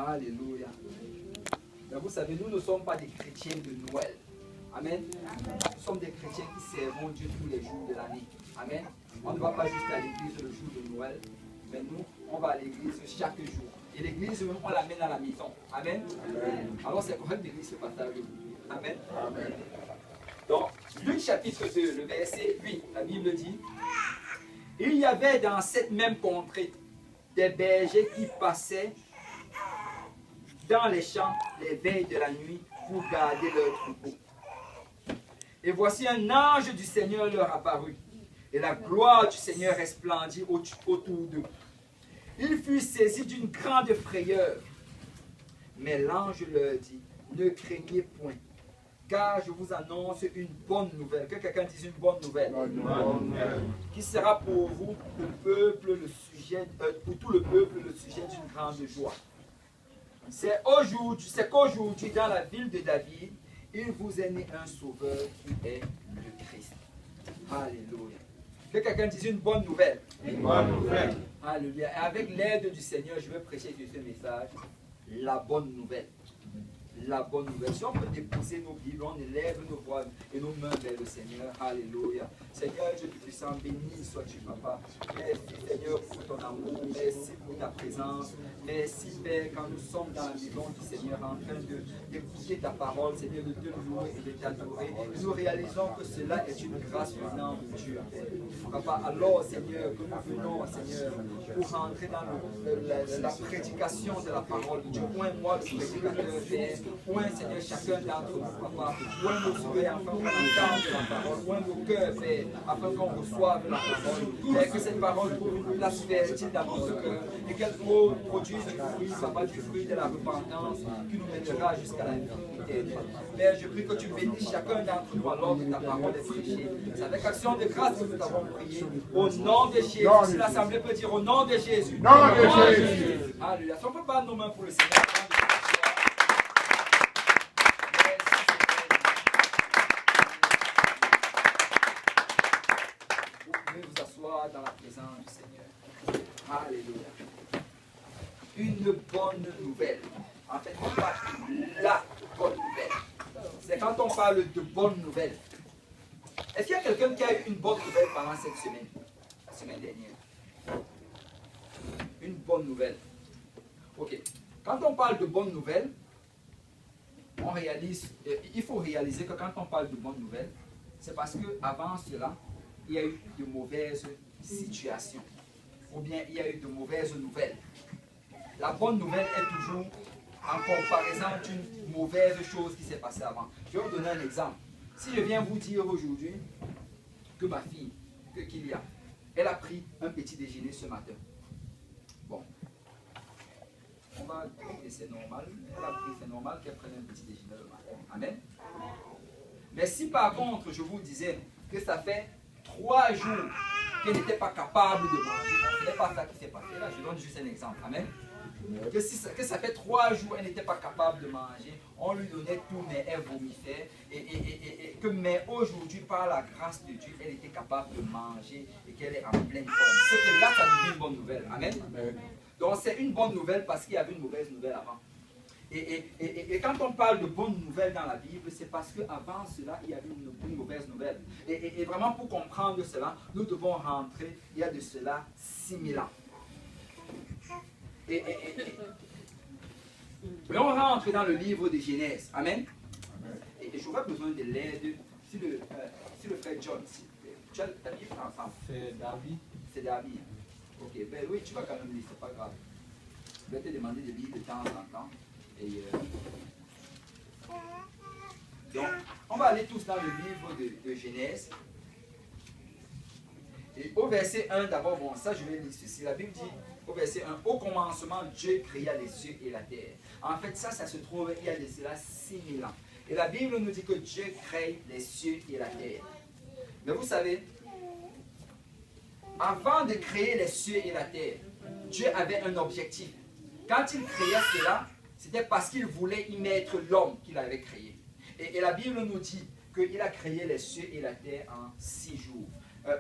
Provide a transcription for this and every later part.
Alléluia. Mais vous savez, nous ne sommes pas des chrétiens de Noël. Amen. Nous sommes des chrétiens qui servons Dieu tous les jours de l'année. Amen. On ne va pas juste à l'église le jour de Noël, mais nous, on va à l'église chaque jour. Et l'église, on l'amène à la maison. Amen. Alors c'est correct d'église ce passage aujourd'hui. Amen. Amen. Donc, Luc chapitre 2, le verset 8, la Bible dit: il y avait dans cette même contrée des bergers qui passaient dans les champs les veilles de la nuit pour garder leurs troupeaux. Et voici un ange du Seigneur leur apparut, et la gloire du Seigneur resplendit autour d'eux. Ils furent saisis d'une grande frayeur. Mais l'ange leur dit: ne craignez point, car je vous annonce une bonne nouvelle. Que quelqu'un dise une bonne nouvelle. Qui sera pour vous, le peuple, le sujet, pour tout le peuple, le sujet d'une grande joie. C'est qu'aujourd'hui, dans la ville de David, il vous est né un sauveur qui est le Christ. Alléluia. Que quelqu'un dise une bonne nouvelle. Une bonne nouvelle. Alléluia. Et avec l'aide du Seigneur, je vais prêcher sur ce message, la bonne nouvelle. La bonne nouvelle. Si on peut déposer nos Bibles, on élève nos voix et nos mains vers le Seigneur. Alléluia. Seigneur Dieu Tout-Puissant, béni sois-tu, Papa. Merci, Seigneur, pour ton amour. Merci pour ta présence. Merci, Père, quand nous sommes dans la maison du Seigneur, en train d'écouter ta parole, Seigneur, de te louer et de t'adorer. Nous réalisons que cela est une grâce venant de Dieu. Papa, alors, Seigneur, que nous venons, Seigneur, pour rentrer dans la prédication de la parole de Dieu. Point moi, le prédicateur, Père. Point, Seigneur, chacun d'entre nous, Papa. Point nos oreilles, afin qu'on entende la parole. Point nos cœurs, Père, afin qu'on reçoive la parole. Père, que cette parole trouve une place fertile dans notre cœur et qu'elle produise du fruit, Papa, du fruit de la repentance qui nous mènera jusqu'à la vie éternelle. Père, je prie que tu bénisses chacun d'entre nous alors que ta parole est prêchée. C'est avec action de grâce que nous t'avons prié. Au nom de Jésus. Si l'Assemblée peut dire au nom de Jésus. Nom de Jésus. Alléluia. Si on peut battre nos mains pour le Seigneur. Vous asseoir dans la présence du Seigneur. Alléluia. Une bonne nouvelle. En fait, on parle de la bonne nouvelle. C'est quand on parle de bonne nouvelle. Est-ce qu'il y a quelqu'un qui a eu une bonne nouvelle pendant cette semaine? La semaine dernière. Une bonne nouvelle. Ok. Quand on parle de bonne nouvelle, il faut réaliser que quand on parle de bonne nouvelle, c'est parce qu'avant cela, il y a eu de mauvaises situations. Ou bien il y a eu de mauvaises nouvelles. La bonne nouvelle est toujours en comparaison d'une mauvaise chose qui s'est passée avant. Je vais vous donner un exemple. Si je viens vous dire aujourd'hui que ma fille, Kylia, elle a pris un petit déjeuner ce matin. Bon. On va dire que c'est normal. Elle a pris, c'est normal qu'elle prenne un petit déjeuner le matin. Amen. Mais si par contre je vous disais que ça fait 3 jours qu'elle n'était pas capable de manger, ce n'est pas ça qui s'est passé. Là, je donne juste un exemple. Amen. Que ça fait 3 jours qu'elle n'était pas capable de manger, on lui donnait tout, mais elle vomissait. Mais aujourd'hui, par la grâce de Dieu, elle était capable de manger et qu'elle est en pleine forme. Ce que là, ça devient une bonne nouvelle. Amen. Donc c'est une bonne nouvelle parce qu'il y avait une mauvaise nouvelle avant. Et quand on parle de bonnes nouvelles dans la Bible, c'est parce qu'avant cela, il y avait une mauvaise nouvelle. Et vraiment, pour comprendre cela, nous devons rentrer, il y a de cela 6000 ans. Et on rentre dans le livre de Genèse. Amen. Et j'aurais besoin de l'aide. Si le frère John, tu as ta Bible ensemble. C'est David. C'est David. Ok, ben oui, tu vas quand même lire, c'est pas grave. Je vais te demander de lire de temps en temps. Donc, on va aller tous dans le livre de Genèse. Et au verset 1, d'abord, bon, ça je vais lire ceci. La Bible dit, au verset 1, au commencement, Dieu créa les cieux et la terre. En fait, ça se trouve il y a de cela 6000 ans. Et la Bible nous dit que Dieu crée les cieux et la terre. Mais vous savez, avant de créer les cieux et la terre, Dieu avait un objectif. Quand il créait cela, c'était parce qu'il voulait y mettre l'homme qu'il avait créé. Et la Bible nous dit qu'il a créé les cieux et la terre en 6 jours.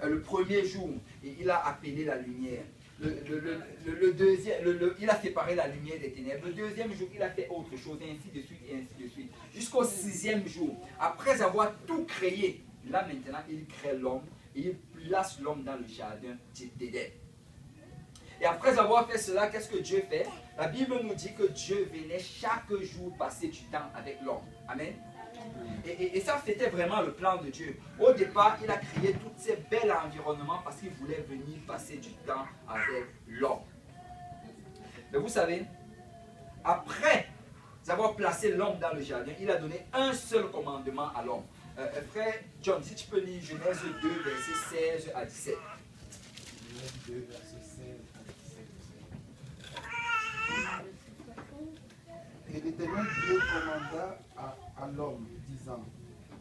Le premier jour, il a appelé la lumière. Le deuxième, il a séparé la lumière des ténèbres. Le deuxième jour, il a fait autre chose, et ainsi de suite, et ainsi de suite. Jusqu'au sixième jour, après avoir tout créé, là maintenant, il crée l'homme, et il place l'homme dans le jardin d'Éden. Et après avoir fait cela, qu'est-ce que Dieu fait? La Bible nous dit que Dieu venait chaque jour passer du temps avec l'homme. Amen. Et ça, c'était vraiment le plan de Dieu. Au départ, il a créé tous ces bels environnements parce qu'il voulait venir passer du temps avec l'homme. Mais vous savez, après avoir placé l'homme dans le jardin, il a donné un seul commandement à l'homme. Frère John, si tu peux lire Genèse 2, versets 16 à 17. Genèse 2, versets 16 à 17. Et l'Éternel Dieu commanda à l'homme, disant,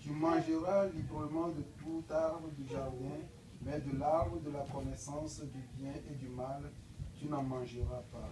tu mangeras librement de tout arbre du jardin, mais de l'arbre de la connaissance du bien et du mal, tu n'en mangeras pas.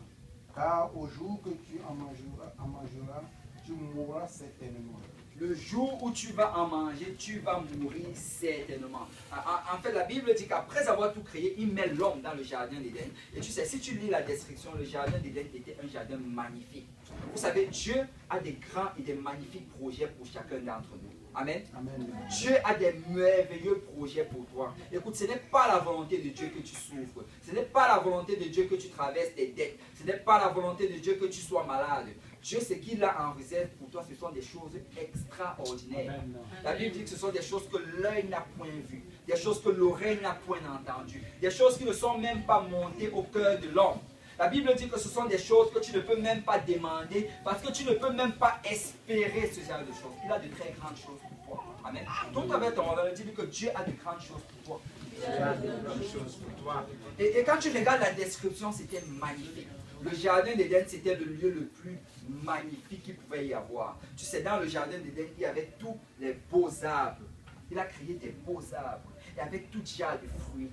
Car au jour que tu en mangeras, tu mourras certainement. Le jour où tu vas en manger, tu vas mourir certainement. En fait, la Bible dit qu'après avoir tout créé, il met l'homme dans le jardin d'Éden. Et tu sais, si tu lis la description, le jardin d'Éden était un jardin magnifique. Vous savez, Dieu a des grands et des magnifiques projets pour chacun d'entre nous. Amen. Amen. Dieu a des merveilleux projets pour toi. Écoute, ce n'est pas la volonté de Dieu que tu souffres. Ce n'est pas la volonté de Dieu que tu traverses des dettes. Ce n'est pas la volonté de Dieu que tu sois malade. Dieu, ce qu'il a en réserve pour toi, ce sont des choses extraordinaires. Amen. La Bible dit que ce sont des choses que l'œil n'a point vues, des choses que l'oreille n'a point entendues, des choses qui ne sont même pas montées au cœur de l'homme. La Bible dit que ce sont des choses que tu ne peux même pas demander parce que tu ne peux même pas espérer ce genre de choses. Il a de très grandes choses pour toi. Amen. Donc avec ton on dit que Dieu a de grandes choses pour toi. Dieu a de grandes choses pour toi. Et quand tu regardes la description, c'était magnifique. Le jardin d'Éden, c'était le lieu le plus magnifique qu'il pouvait y avoir. Tu sais, dans le jardin d'Éden, il y avait tous les beaux arbres. Il a créé des beaux arbres. Et avec tout genre de fruits.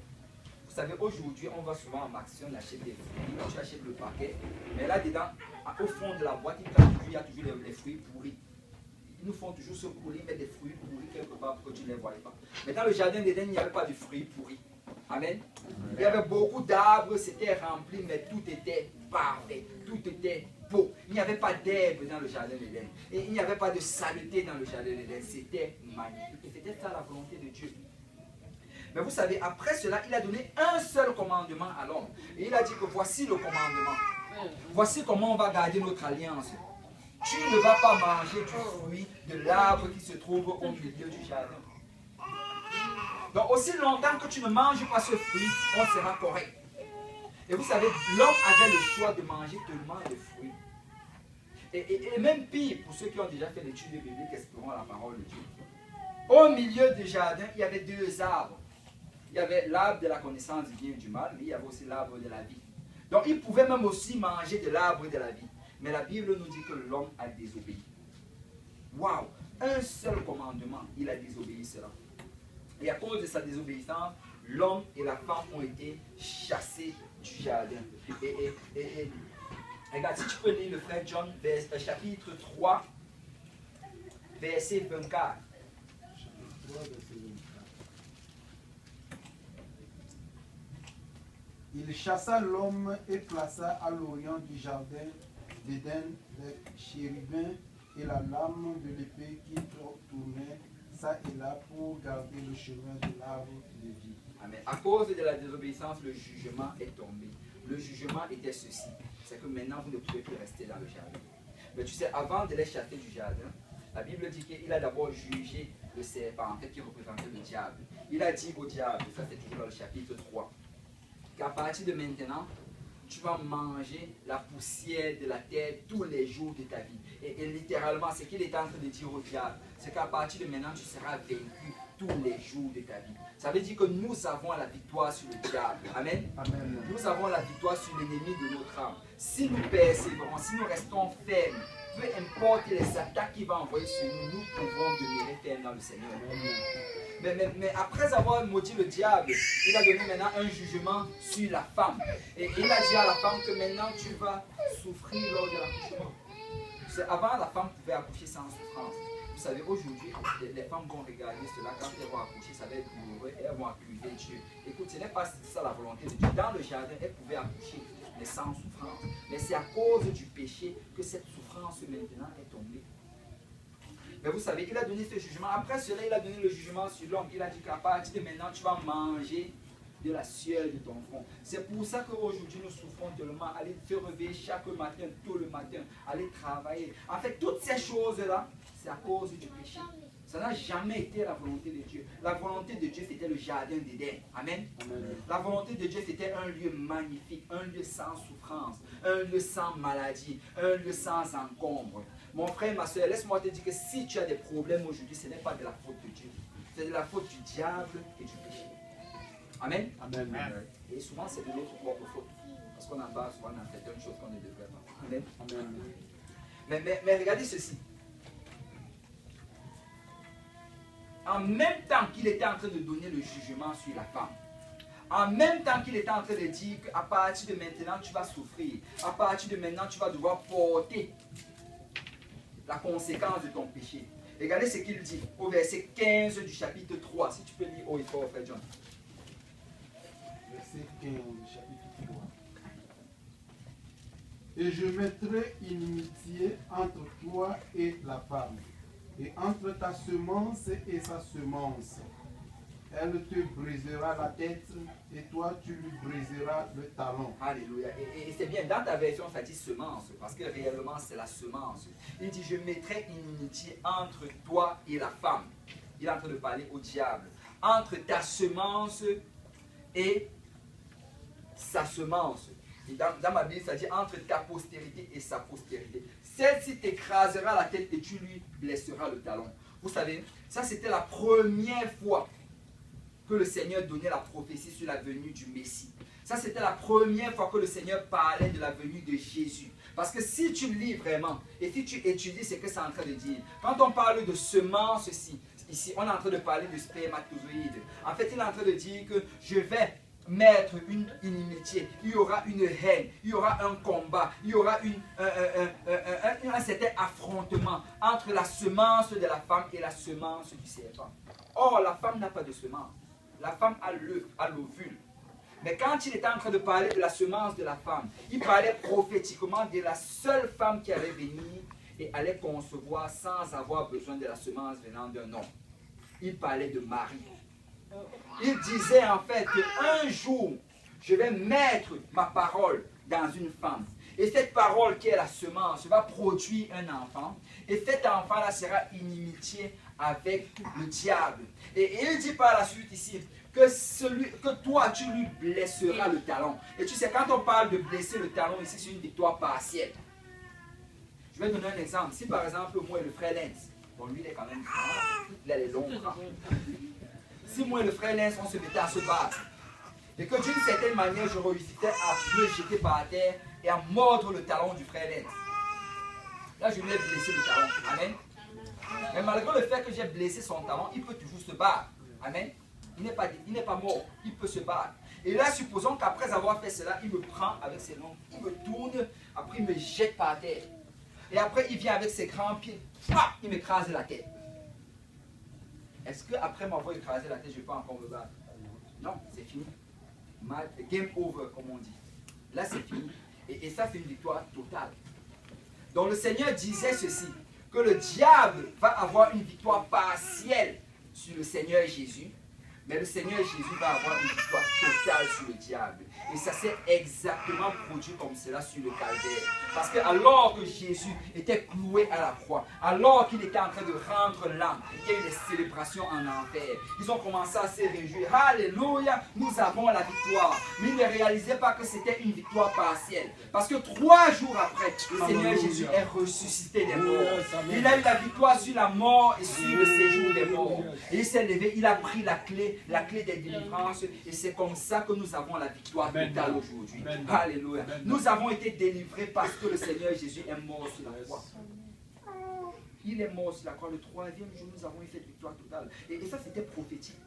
Vous savez, aujourd'hui, on va souvent en Maxi, on achète des fruits, tu achètes le paquet, mais là-dedans, au fond de la boîte, il y a toujours les fruits pourris. Ils nous font toujours ce colis, mettre des fruits pourris quelque part pour que tu ne les voyais pas. Mais dans le jardin d'Éden, il n'y avait pas de fruits pourris. Amen. Il y avait beaucoup d'arbres, c'était rempli, mais tout était parfait, tout était beau. Il n'y avait pas d'herbe dans le jardin d'Éden. Et il n'y avait pas de saleté dans le jardin d'Éden. C'était magnifique. Et c'était ça la volonté de Dieu. Mais vous savez, après cela, il a donné un seul commandement à l'homme. Et il a dit que voici le commandement. Voici comment on va garder notre alliance. Tu ne vas pas manger du fruit de l'arbre qui se trouve au milieu du jardin. Donc aussi longtemps que tu ne manges pas ce fruit, on sera correct. Et vous savez, l'homme avait le choix de manger tellement de fruits. Et même pire, pour ceux qui ont déjà fait l'étude biblique, explorant la parole de Dieu. Au milieu du jardin, il y avait deux arbres. Il y avait l'arbre de la connaissance du bien et du mal, mais il y avait aussi l'arbre de la vie. Donc il pouvait même aussi manger de l'arbre de la vie. Mais la Bible nous dit que l'homme a désobéi. Waouh! Un seul commandement, il a désobéi cela. Et à cause de sa désobéissance, l'homme et la femme ont été chassés du jardin. Et regarde, si tu peux lire le frère John, chapitre 3, verset 24. Il chassa l'homme et plaça à l'orient du jardin d'Éden les chérubins et la lame de l'épée qui tournait ça et là pour garder le chemin de l'arbre de vie. Amen. À cause de la désobéissance, le jugement est tombé. Le jugement était ceci. C'est que maintenant, vous ne pouvez plus rester dans le jardin. Mais tu sais, avant de les chasser du jardin, la Bible dit qu'il a d'abord jugé le serpent, en fait, qui représentait le diable. Il a dit au diable, ça c'est toujours dans le chapitre 3, qu'à partir de maintenant, tu vas manger la poussière de la terre tous les jours de ta vie. Et littéralement, ce qu'il est en train de dire au diable, c'est qu'à partir de maintenant, tu seras vaincu tous les jours de ta vie. Ça veut dire que nous avons la victoire sur le diable. Amen. Amen. Nous avons la victoire sur l'ennemi de notre âme. Si nous persévérons, si nous restons fermes, peu importe les attaques qu'il va envoyer sur nous, nous pouvons demeurer fermes dans le Seigneur. Mais après avoir maudit le diable, il a donné maintenant un jugement sur la femme. Et il a dit à la femme que maintenant tu vas souffrir lors de l'accouchement. Avant, la femme pouvait accoucher sans souffrance. Vous savez, aujourd'hui, les femmes vont regarder cela quand elles vont accoucher, ça va être douloureux et elles vont accuser Dieu. Écoute, ce n'est pas ça la volonté de Dieu. Dans le jardin, elles pouvaient accoucher, mais sans souffrance. Mais c'est à cause du péché que cette souffrance maintenant est tombée. Mais vous savez, il a donné ce jugement. Après cela, il a donné le jugement sur l'homme. Il a dit qu'à partir de maintenant, tu vas manger de la sueur de ton front. C'est pour ça qu'aujourd'hui, nous souffrons tellement. Aller se réveiller chaque matin, tôt le matin, aller travailler. En fait, toutes ces choses-là, c'est à cause du péché. Ça n'a jamais été la volonté de Dieu. La volonté de Dieu, c'était le jardin d'Éden. Amen. Amen. La volonté de Dieu, c'était un lieu magnifique, un lieu sans souffrance, un lieu sans maladie, un lieu sans encombre. Mon frère, ma soeur, laisse-moi te dire que si tu as des problèmes aujourd'hui, ce n'est pas de la faute de Dieu. C'est de la faute du diable et du péché. Amen. Amen. Et souvent, c'est de notre propre faute. Parce qu'on n'a pas souvent fait une chose qu'on ne devrait pas. Amen. Amen. Mais regardez ceci. En même temps qu'il était en train de donner le jugement sur la femme, en même temps qu'il était en train de dire qu'à partir de maintenant, tu vas souffrir. À partir de maintenant, tu vas devoir porter la conséquence de ton péché. Regardez ce qu'il dit au verset 15 du chapitre 3. Si tu peux lire haut et fort, frère John. Verset 15 du chapitre 3. Et je mettrai inimitié entre toi et la femme, et entre ta semence et sa semence. Elle te brisera la tête, et toi tu lui briseras le talon. Alléluia. Et c'est bien, dans ta version, ça dit semence, parce que réellement c'est la semence. Il dit, je mettrai une inimitié entre toi et la femme. Il est en train de parler au diable. Entre ta semence et sa semence. Et dans ma Bible, ça dit entre ta postérité et sa postérité. Celle-ci t'écrasera la tête et tu lui blesseras le talon. Vous savez, ça c'était la première fois que le Seigneur donnait la prophétie sur la venue du Messie. Ça, c'était la première fois que le Seigneur parlait de la venue de Jésus. Parce que si tu lis vraiment, et si tu étudies ce que c'est en train de dire, quand on parle de semence ici, on est en train de parler de spermatozoïde. En fait, il est en train de dire que je vais mettre une inimitié, il y aura une haine, il y aura un combat, il y aura un certain affrontement entre la semence de la femme et la semence du serpent. Or, la femme n'a pas de semence. La femme a l'ovule. Mais quand il était en train de parler de la semence de la femme, il parlait prophétiquement de la seule femme qui allait venir et allait concevoir sans avoir besoin de la semence venant d'un homme. Il parlait de Marie. Il disait en fait qu'un jour, je vais mettre ma parole dans une femme. Et cette parole qui est la semence va produire un enfant. Et cet enfant-là sera inimitié avec le diable. Et il dit par la suite ici que toi, tu lui blesseras le talon. Et tu sais, quand on parle de blesser le talon, ici, c'est une victoire partielle. Je vais donner un exemple. Si par exemple, moi et le frère Lenz, bon, lui, il est quand même grand, il a les longs bras. Si moi et le frère Lenz, on se mettait à se battre, et que d'une certaine manière, je réussissais à me jeter par terre et à mordre le talon du frère Lenz, là, je lui ai blessé le talon. Amen. Mais malgré le fait que j'ai blessé son talon, il peut toujours se battre. Amen. Il n'est pas mort, il peut se battre. Et là, supposons qu'après avoir fait cela, il me prend avec ses longs, il me tourne, après il me jette par terre. Et après, il vient avec ses grands pieds, il m'écrase la tête. Est-ce qu'après m'avoir écrasé la tête, je peux encore me battre? Non, c'est fini. Game over, comme on dit. Là, c'est fini. Et ça, c'est une victoire totale. Donc, le Seigneur disait ceci, que le diable va avoir une victoire partielle sur le Seigneur Jésus, mais le Seigneur Jésus va avoir une victoire totale sur le diable. Et ça s'est exactement produit comme cela sur le calvaire. Parce que alors que Jésus était cloué à la croix, alors qu'il était en train de rendre l'âme, il y a eu des célébrations en enfer. Ils ont commencé à se réjouir. Alléluia, nous avons la victoire. Mais ils ne réalisaient pas que c'était une victoire partielle. Parce que 3 jours après, le Seigneur Jésus est ressuscité des morts. Il a eu la victoire sur la mort et sur le séjour des morts. Et il s'est levé, il a pris la clé des délivrances. Et c'est comme ça que nous avons la victoire totale aujourd'hui. Alléluia. Nous avons été délivrés parce que le Seigneur Jésus est mort sur la croix. Il est mort sur la croix. Le 3e jour, nous avons eu cette victoire totale. Et ça, c'était prophétique.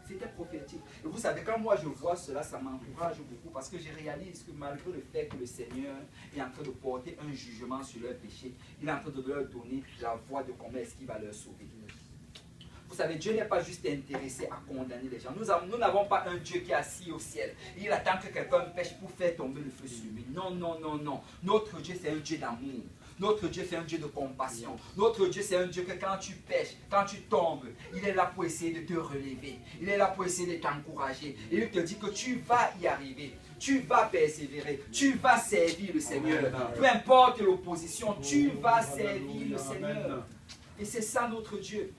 C'était prophétique. Et vous savez, quand moi je vois cela, ça m'encourage beaucoup parce que je réalise que malgré le fait que le Seigneur est en train de porter un jugement sur leur péché, il est en train de leur donner la voie de comment est-ce qu'il va leur sauver. Vous savez, Dieu n'est pas juste intéressé à condamner les gens. Nous n'avons pas un Dieu qui est assis au ciel. Il attend que quelqu'un pêche pour faire tomber le feu sur lui. Non, non, non, non. Notre Dieu, c'est un Dieu d'amour. Notre Dieu, c'est un Dieu de compassion. Notre Dieu, c'est un Dieu que quand tu pêches, quand tu tombes, il est là pour essayer de te relever. Il est là pour essayer de t'encourager. Et il te dit que tu vas y arriver. Tu vas persévérer. Tu vas servir le Seigneur. Peu importe l'opposition, tu vas servir le Seigneur. Et c'est ça notre Dieu.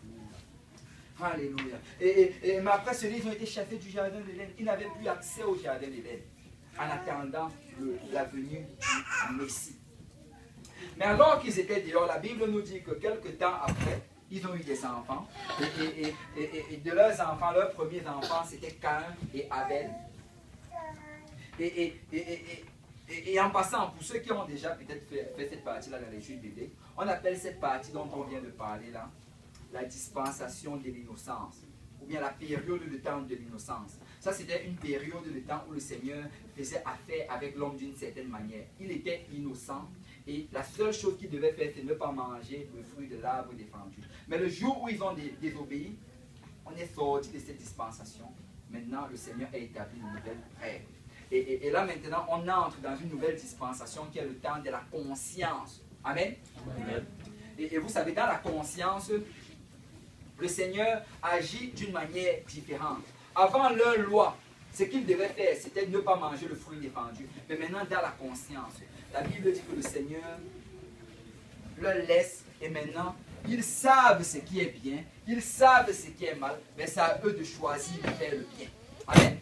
Alléluia. Mais après cela, ils ont été chassés du jardin d'Éden. Ils n'avaient plus accès au jardin d'Éden en attendant la venue du Messie. Mais alors qu'ils étaient dehors, la Bible nous dit que quelques temps après, ils ont eu des enfants. Et de leurs enfants, leurs premiers enfants, c'était Caïn et Abel. Et en passant, pour ceux qui ont déjà peut-être fait cette partie-là dans les Juifs d'Éden, on appelle cette partie dont on vient de parler là, la dispensation de l'innocence, ou bien la période de temps de l'innocence. Ça, c'était une période de temps où le Seigneur faisait affaire avec l'homme d'une certaine manière. Il était innocent et la seule chose qu'il devait faire, c'est ne pas manger le fruit de l'arbre défendu. Mais le jour où ils ont désobéi, on est sorti de cette dispensation. Maintenant, le Seigneur a établi une nouvelle règle. Et là, maintenant, on entre dans une nouvelle dispensation qui est le temps de la conscience. Amen. Amen. Et vous savez, dans la conscience, le Seigneur agit d'une manière différente. Avant leur loi, ce qu'il devait faire, c'était ne pas manger le fruit défendu. Mais maintenant, dans la conscience, la Bible dit que le Seigneur leur laisse et maintenant, ils savent ce qui est bien, ils savent ce qui est mal, mais c'est à eux de choisir de faire le bien. Amen.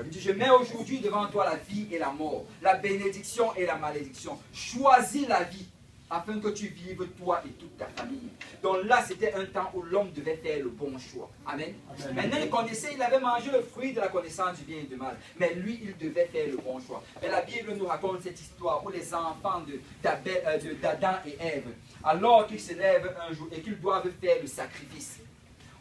Il dit, je mets aujourd'hui devant toi la vie et la mort, la bénédiction et la malédiction. Choisis la vie, afin que tu vives toi et toute ta famille. Donc là, c'était un temps où l'homme devait faire le bon choix. Amen. Amen. Maintenant, il connaissait, il avait mangé le fruit de la connaissance du bien et du mal. Mais lui, il devait faire le bon choix. Mais la Bible nous raconte cette histoire où les enfants d'Adam et Ève, alors qu'ils se lèvent un jour et qu'ils doivent faire le sacrifice.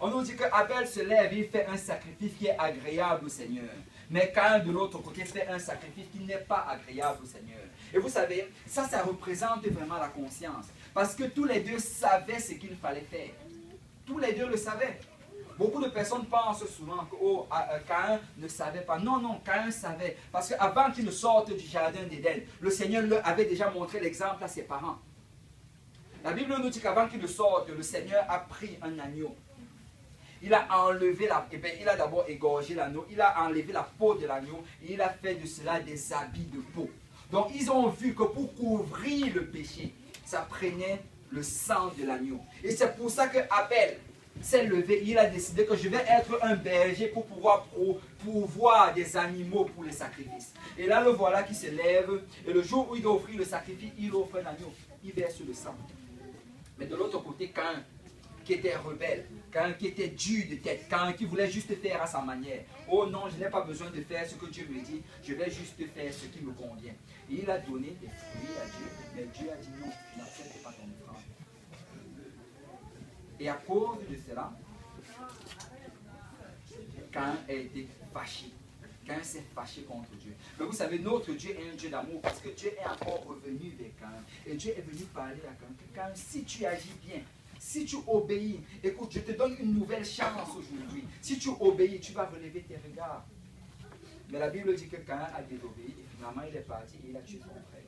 On nous dit qu'Abel se lève et il fait un sacrifice qui est agréable au Seigneur. Mais Caïn, de l'autre côté, fait un sacrifice qui n'est pas agréable au Seigneur. Et vous savez, ça représente vraiment la conscience. Parce que tous les deux savaient ce qu'il fallait faire. Tous les deux le savaient. Beaucoup de personnes pensent souvent que Caïn ne savait pas. Non, non, Caïn savait. Parce qu'avant qu'il ne sorte du jardin d'Éden, le Seigneur leur avait déjà montré l'exemple à ses parents. La Bible nous dit qu'avant qu'il ne sorte, le Seigneur a pris un agneau. Il a enlevé il a d'abord égorgé l'agneau, il a enlevé la peau de l'agneau et il a fait de cela des habits de peau. Donc ils ont vu que pour couvrir le péché, ça prenait le sang de l'agneau. Et c'est pour ça que Abel s'est levé, il a décidé que je vais être un berger pour pouvoir pourvoir des animaux pour les sacrifices. Et là le voilà qui se lève et le jour où il doit offrir le sacrifice, il offre un agneau, il verse le sang. Mais de l'autre côté, Caïn, qui était rebelle, Caïn qui était dur de tête, Caïn qui voulait juste faire à sa manière. Oh non, je n'ai pas besoin de faire ce que Dieu me dit, je vais juste faire ce qui me convient. Et il a donné des fruits à Dieu, mais Dieu a dit non, je n'accepte pas ton offrande. Et à cause de cela, Caïn a été fâché. Caïn s'est fâché contre Dieu. Mais vous savez, notre Dieu est un Dieu d'amour parce que Dieu est encore revenu vers Caïn. Et Dieu est venu parler à Caïn. Caïn, si tu agis bien, si tu obéis, écoute, je te donne une nouvelle chance aujourd'hui. Si tu obéis, tu vas relever tes regards. Mais la Bible dit que Caïn a désobéi et finalement il est parti et il a tué son frère.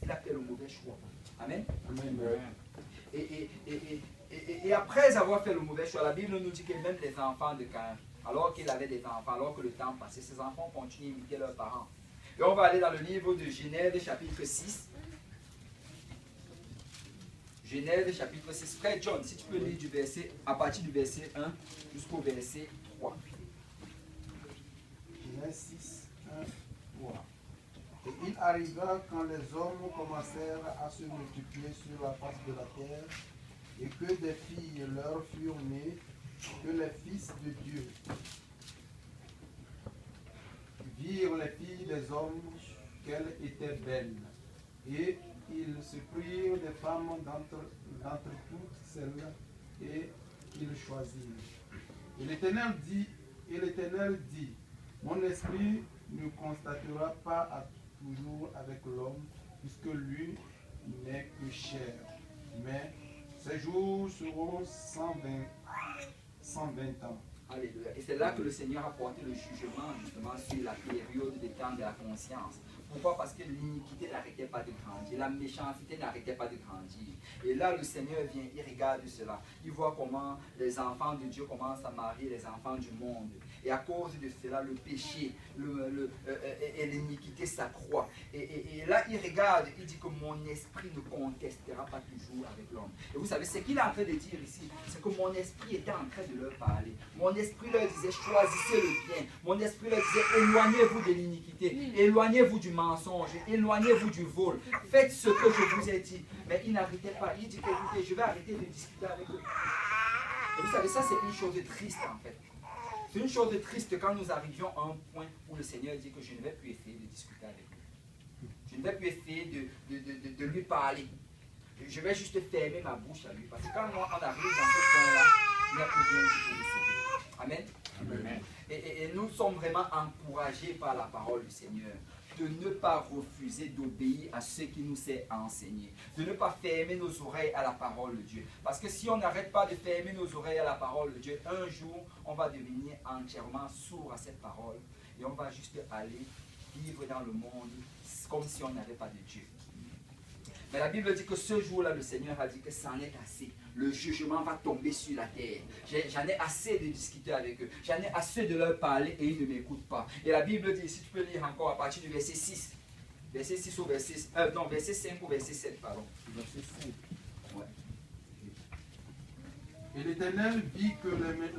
Il a fait le mauvais choix. Amen. Amen. Et après avoir fait le mauvais choix, la Bible nous dit que même les enfants de Caïn, alors qu'il avait des enfants, alors que le temps passait, ses enfants continuent à imiter leurs parents. Et on va aller dans le livre de Genèse, chapitre 6. Genèse, chapitre 6. Frère John, si tu peux lire à partir du verset 1 jusqu'au verset 3. Genèse 6, 1, 3. Et il arriva quand les hommes commencèrent à se multiplier sur la face de la terre, et que des filles leur furent nées, que les fils de Dieu virent les filles des hommes qu'elles étaient belles, et ils se prirent des femmes d'entre toutes celles et ils choisirent. Et l'Éternel dit, Et l'Éternel dit, mon esprit ne constatera pas à toujours avec l'homme, puisque lui n'est que chair. Mais ses jours seront 120 ans. Alléluia. Et c'est là que le Seigneur a porté le jugement justement sur la période des temps de la conscience. Pourquoi? Parce que l'iniquité n'arrêtait pas de grandir, la méchanceté n'arrêtait pas de grandir. Et là, le Seigneur vient, il regarde cela. Il voit comment les enfants de Dieu commencent à marier les enfants du monde. Et à cause de cela, le péché et l'iniquité s'accroît. Et là, il regarde, il dit que mon esprit ne contestera pas toujours avec l'homme. Et vous savez, ce qu'il est en train de dire ici, c'est que mon esprit était en train de leur parler. Mon esprit leur disait, choisissez le bien. Mon esprit leur disait, éloignez-vous de l'iniquité, éloignez-vous du mensonge, éloignez-vous du vol. Faites ce que je vous ai dit. Mais il n'arrêtait pas. Il dit, écoutez, je vais arrêter de discuter avec eux. Et vous savez, ça c'est une chose triste en fait. C'est une chose triste quand nous arrivions à un point où le Seigneur dit que je ne vais plus essayer de discuter avec lui. Je ne vais plus essayer de lui parler. Je vais juste fermer ma bouche à lui. Parce que quand on arrive dans ce point-là, il n'y a plus rien du tout de sauver. Amen. Amen. Et nous sommes vraiment encouragés par la parole du Seigneur de ne pas refuser d'obéir à ce qui nous est enseigné, de ne pas fermer nos oreilles à la parole de Dieu. Parce que si on n'arrête pas de fermer nos oreilles à la parole de Dieu, un jour, on va devenir entièrement sourd à cette parole et on va juste aller vivre dans le monde comme si on n'avait pas de Dieu. Mais la Bible dit que ce jour-là, le Seigneur a dit que ça en est assez. Le jugement va tomber sur la terre. J'en ai assez de discuter avec eux. J'en ai assez de leur parler et ils ne m'écoutent pas. Et la Bible dit, si tu peux lire encore à partir du verset 6. Verset 6 au verset... verset 5 au verset 7, pardon. Verset 5. Ouais. Et l'Éternel vit que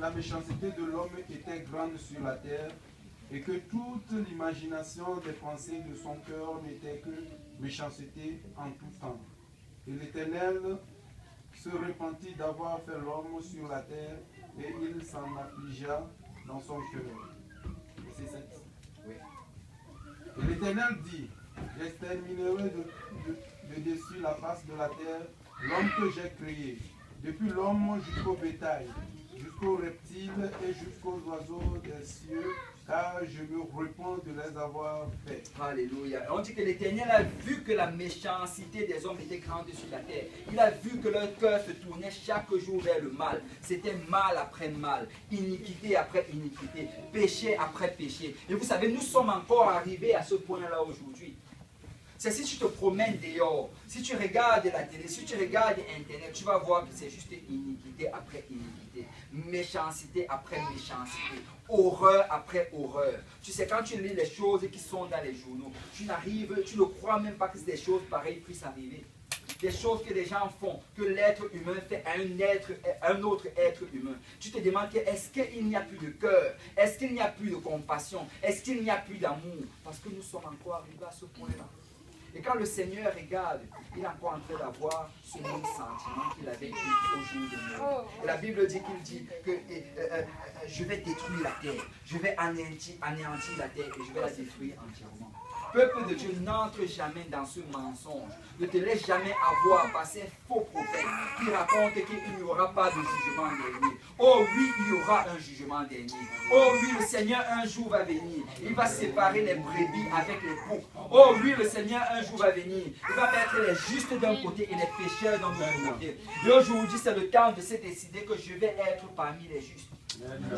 la méchanceté de l'homme était grande sur la terre, et que toute l'imagination des pensées de son cœur n'était que méchanceté en tout temps. Et l'Éternel se repentit d'avoir fait l'homme sur la terre, et il s'en affligea dans son cœur. Verset 7. Oui. Et l'Éternel dit, j'exterminerai de dessus la face de la terre l'homme que j'ai créé, depuis l'homme jusqu'au bétail, jusqu'aux reptiles et jusqu'aux oiseaux des cieux, car je me réponds de les avoir faits. Alléluia. On dit que l'Éternel a vu que la méchanceté des hommes était grande sur la terre. Il a vu que leur cœur se tournait chaque jour vers le mal. C'était mal après mal, iniquité après iniquité, péché après péché. Et vous savez, nous sommes encore arrivés à ce point-là aujourd'hui. C'est si tu te promènes dehors, si tu regardes la télé, si tu regardes Internet, tu vas voir que c'est juste iniquité après iniquité, méchanceté après méchanceté, horreur après horreur. Tu sais, quand tu lis les choses qui sont dans les journaux, tu ne crois même pas que des choses pareilles puissent arriver. Des choses que les gens font, que l'être humain fait à un autre être humain. Tu te demandes est-ce qu'il n'y a plus de cœur? Est-ce qu'il n'y a plus de compassion? Est-ce qu'il n'y a plus d'amour? Parce que nous sommes encore arrivés à ce point-là. Et quand le Seigneur regarde, il est encore en train d'avoir ce même sentiment qu'il avait eu au jour de Noé. Et la Bible dit qu'il dit que je vais détruire la terre, je vais anéantir la terre et je vais la détruire entièrement. Peuple de Dieu, n'entre jamais dans ce mensonge. Ne te laisse jamais avoir par ces faux prophètes qui racontent qu'il n'y aura pas de jugement dernier. Oh oui, il y aura un jugement dernier. Oh oui, le Seigneur un jour va venir. Il va séparer les brebis avec les boucs. Oh oui, le Seigneur un jour va venir. Il va mettre les justes d'un côté et les pécheurs d'un autre côté. Et aujourd'hui, c'est le temps de se décider que je vais être parmi les justes.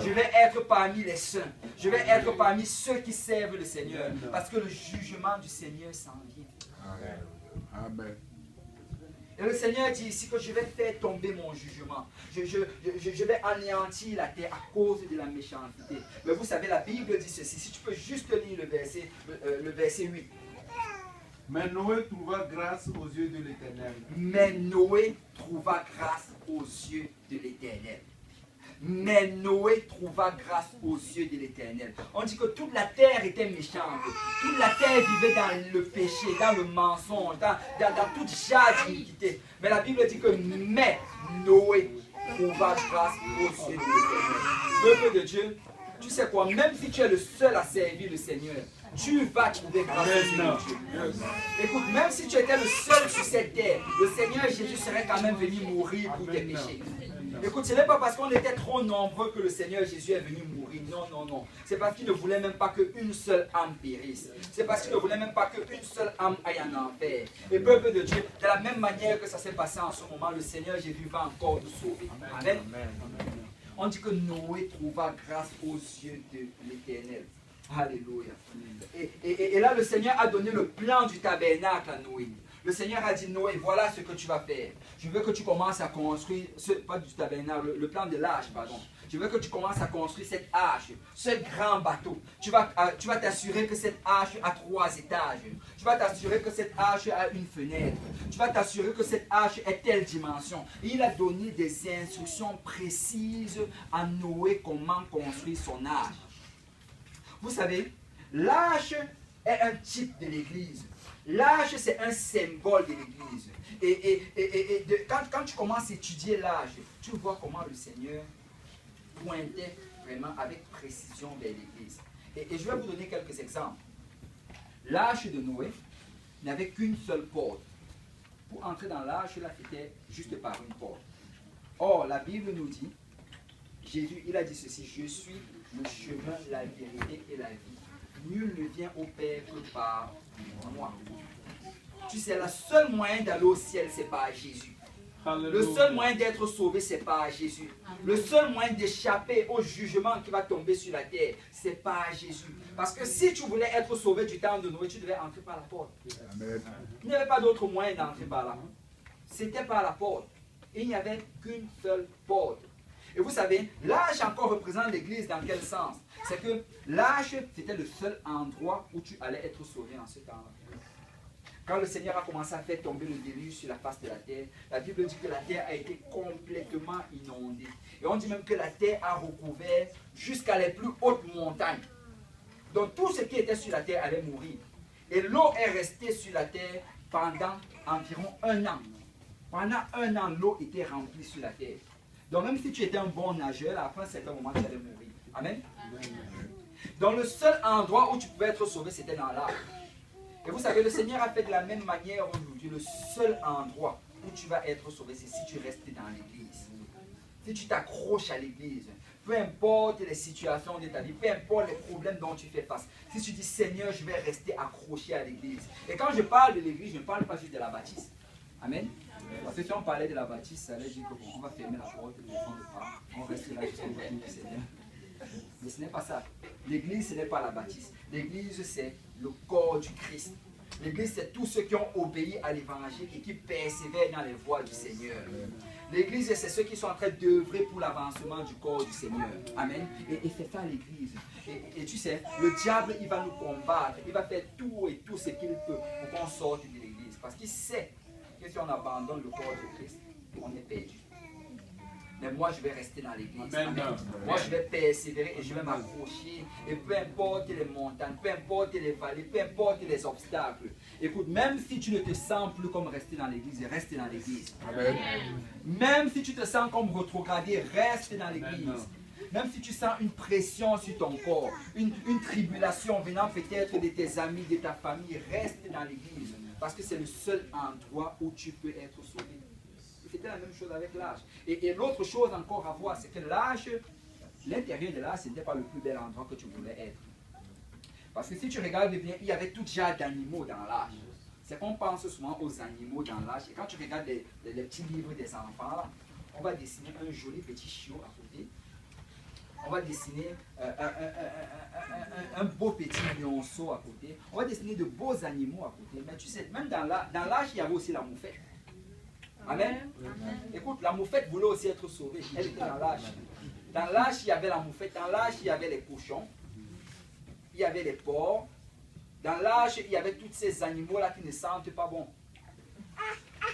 Je vais être parmi les saints. Je vais être parmi ceux qui servent le Seigneur. Parce que le jugement du Seigneur s'en vient. Amen. Et le Seigneur dit ici que je vais faire tomber mon jugement. Je vais anéantir la terre à cause de la méchanceté. Mais vous savez, la Bible dit ceci. Si tu peux juste lire le verset 8. Mais Noé trouva grâce aux yeux de l'Éternel. Mais Noé trouva grâce aux yeux de l'Éternel. Mais Noé trouva grâce aux yeux de l'Éternel. On dit que toute la terre était méchante. Toute la terre vivait dans le péché, dans le mensonge, dans toute genre d'iniquité. Mais la Bible dit que mais Noé trouva grâce aux yeux de l'Éternel. Peuple de Dieu, tu sais quoi, même si tu es le seul à servir le Seigneur, tu vas trouver grâce aux yeux de Dieu. Écoute, même si tu étais le seul sur cette terre, le Seigneur Jésus serait quand même venu mourir pour tes péchés. Écoute, ce n'est pas parce qu'on était trop nombreux que le Seigneur Jésus est venu mourir. Non, non, non. C'est parce qu'il ne voulait même pas qu'une seule âme périsse. C'est parce qu'il ne voulait même pas qu'une seule âme aille en enfer. Et peuple de Dieu, de la même manière que ça s'est passé en ce moment, le Seigneur Jésus va encore nous sauver. Amen. On dit que Noé trouva grâce aux yeux de l'Éternel. Alléluia. Et là, le Seigneur a donné le plan du tabernacle à Noé. Le Seigneur a dit, Noé, voilà ce que tu vas faire. Je veux que tu commences à construire, pas du tabernacle, le plan de l'arche, pardon. Je veux que tu commences à construire cette arche, ce grand bateau. Tu vas t'assurer que cette arche a 3 étages. Tu vas t'assurer que cette arche a une fenêtre. Tu vas t'assurer que cette arche est telle dimension. Et il a donné des instructions précises à Noé comment construire son arche. Vous savez, l'arche est un type de l'église. L'arche, c'est un symbole de l'église. Quand tu commences à étudier l'arche, tu vois comment le Seigneur pointait vraiment avec précision vers l'église. Et je vais vous donner quelques exemples. L'arche de Noé n'avait qu'une seule porte. Pour entrer dans l'arche, là, c'était juste par une porte. Or, la Bible nous dit, Jésus, il a dit ceci, je suis le chemin, la vérité et la vie. Nul ne vient au Père que par moi. Tu sais, le seul moyen d'aller au ciel, c'est par Jésus. Le seul moyen d'être sauvé, c'est par Jésus. Le seul moyen d'échapper au jugement qui va tomber sur la terre, c'est par Jésus. Parce que si tu voulais être sauvé du temps de Noé, tu devais entrer par la porte. Amen. Il n'y avait pas d'autre moyen d'entrer par là. C'était par la porte. Et il n'y avait qu'une seule porte. Et vous savez, l'arche encore représente l'église dans quel sens? C'est que l'arche, c'était le seul endroit où tu allais être sauvé en ce temps-là. Quand le Seigneur a commencé à faire tomber le déluge sur la face de la terre, la Bible dit que la terre a été complètement inondée. Et on dit même que la terre a recouvert jusqu'à les plus hautes montagnes. Donc tout ce qui était sur la terre allait mourir. Et l'eau est restée sur la terre pendant environ 1 an. Pendant 1 an, l'eau était remplie sur la terre. Donc même si tu étais un bon nageur, à un certain moment, tu allais mourir. Amen. Donc le seul endroit où tu pouvais être sauvé, c'était dans l'arche. Et vous savez, le Seigneur a fait de la même manière aujourd'hui. Le seul endroit où tu vas être sauvé, c'est si tu restes dans l'église. Si tu t'accroches à l'église. Peu importe les situations de ta vie, peu importe les problèmes dont tu fais face. Si tu dis, Seigneur, je vais rester accroché à l'église. Et quand je parle de l'église, je ne parle pas juste de la bâtisse. Amen. Parce que si on parlait de la bâtisse, ça allait dire qu'on va fermer la porte, on reste là jusqu'au retour du Seigneur. Mais ce n'est pas ça. L'église, ce n'est pas la bâtisse. L'église, c'est le corps du Christ. L'église, c'est tous ceux qui ont obéi à l'évangile et qui persévèrent dans les voies du Seigneur. L'église, c'est ceux qui sont en train d'œuvrer pour l'avancement du corps du Seigneur. Amen. Et c'est ça l'église. Et tu sais, le diable, il va nous combattre. Il va faire tout et tout ce qu'il peut pour qu'on sorte de l'église. Parce qu'il sait que si on abandonne le corps de Christ, on est perdu. Mais moi, je vais rester dans l'église. Moi, je vais persévérer et je vais m'accrocher. Et peu importe les montagnes, peu importe les vallées, peu importe les obstacles. Écoute, même si tu ne te sens plus comme rester dans l'église, reste dans l'église. Même si tu te sens comme rétrogradé, reste dans l'église. Même si tu sens une pression sur ton corps, une tribulation venant peut-être de tes amis, de ta famille, reste dans l'église. Parce que c'est le seul endroit où tu peux être sauvé. C'était la même chose avec l'arche. Et l'autre chose encore à voir, c'est que l'arche, l'intérieur de l'arche, ce n'était pas le plus bel endroit que tu voulais être. Parce que si tu regardes bien, il y avait tout genre d'animaux dans l'arche. C'est qu'on pense souvent aux animaux dans l'arche. Et quand tu regardes les petits livres des enfants, là, on va dessiner un joli petit chiot à côté. On va dessiner un beau petit lionceau à côté. On va dessiner de beaux animaux à côté. Mais tu sais, même dans l'arche, il y avait aussi la moufette. Amen. Écoute, la moufette voulait aussi être sauvée. Elle était dans l'arche. Dans l'arche, il y avait la moufette. Dans l'arche, il y avait les cochons. Il y avait les porcs. Dans l'arche, il y avait tous ces animaux-là qui ne sentent pas bon.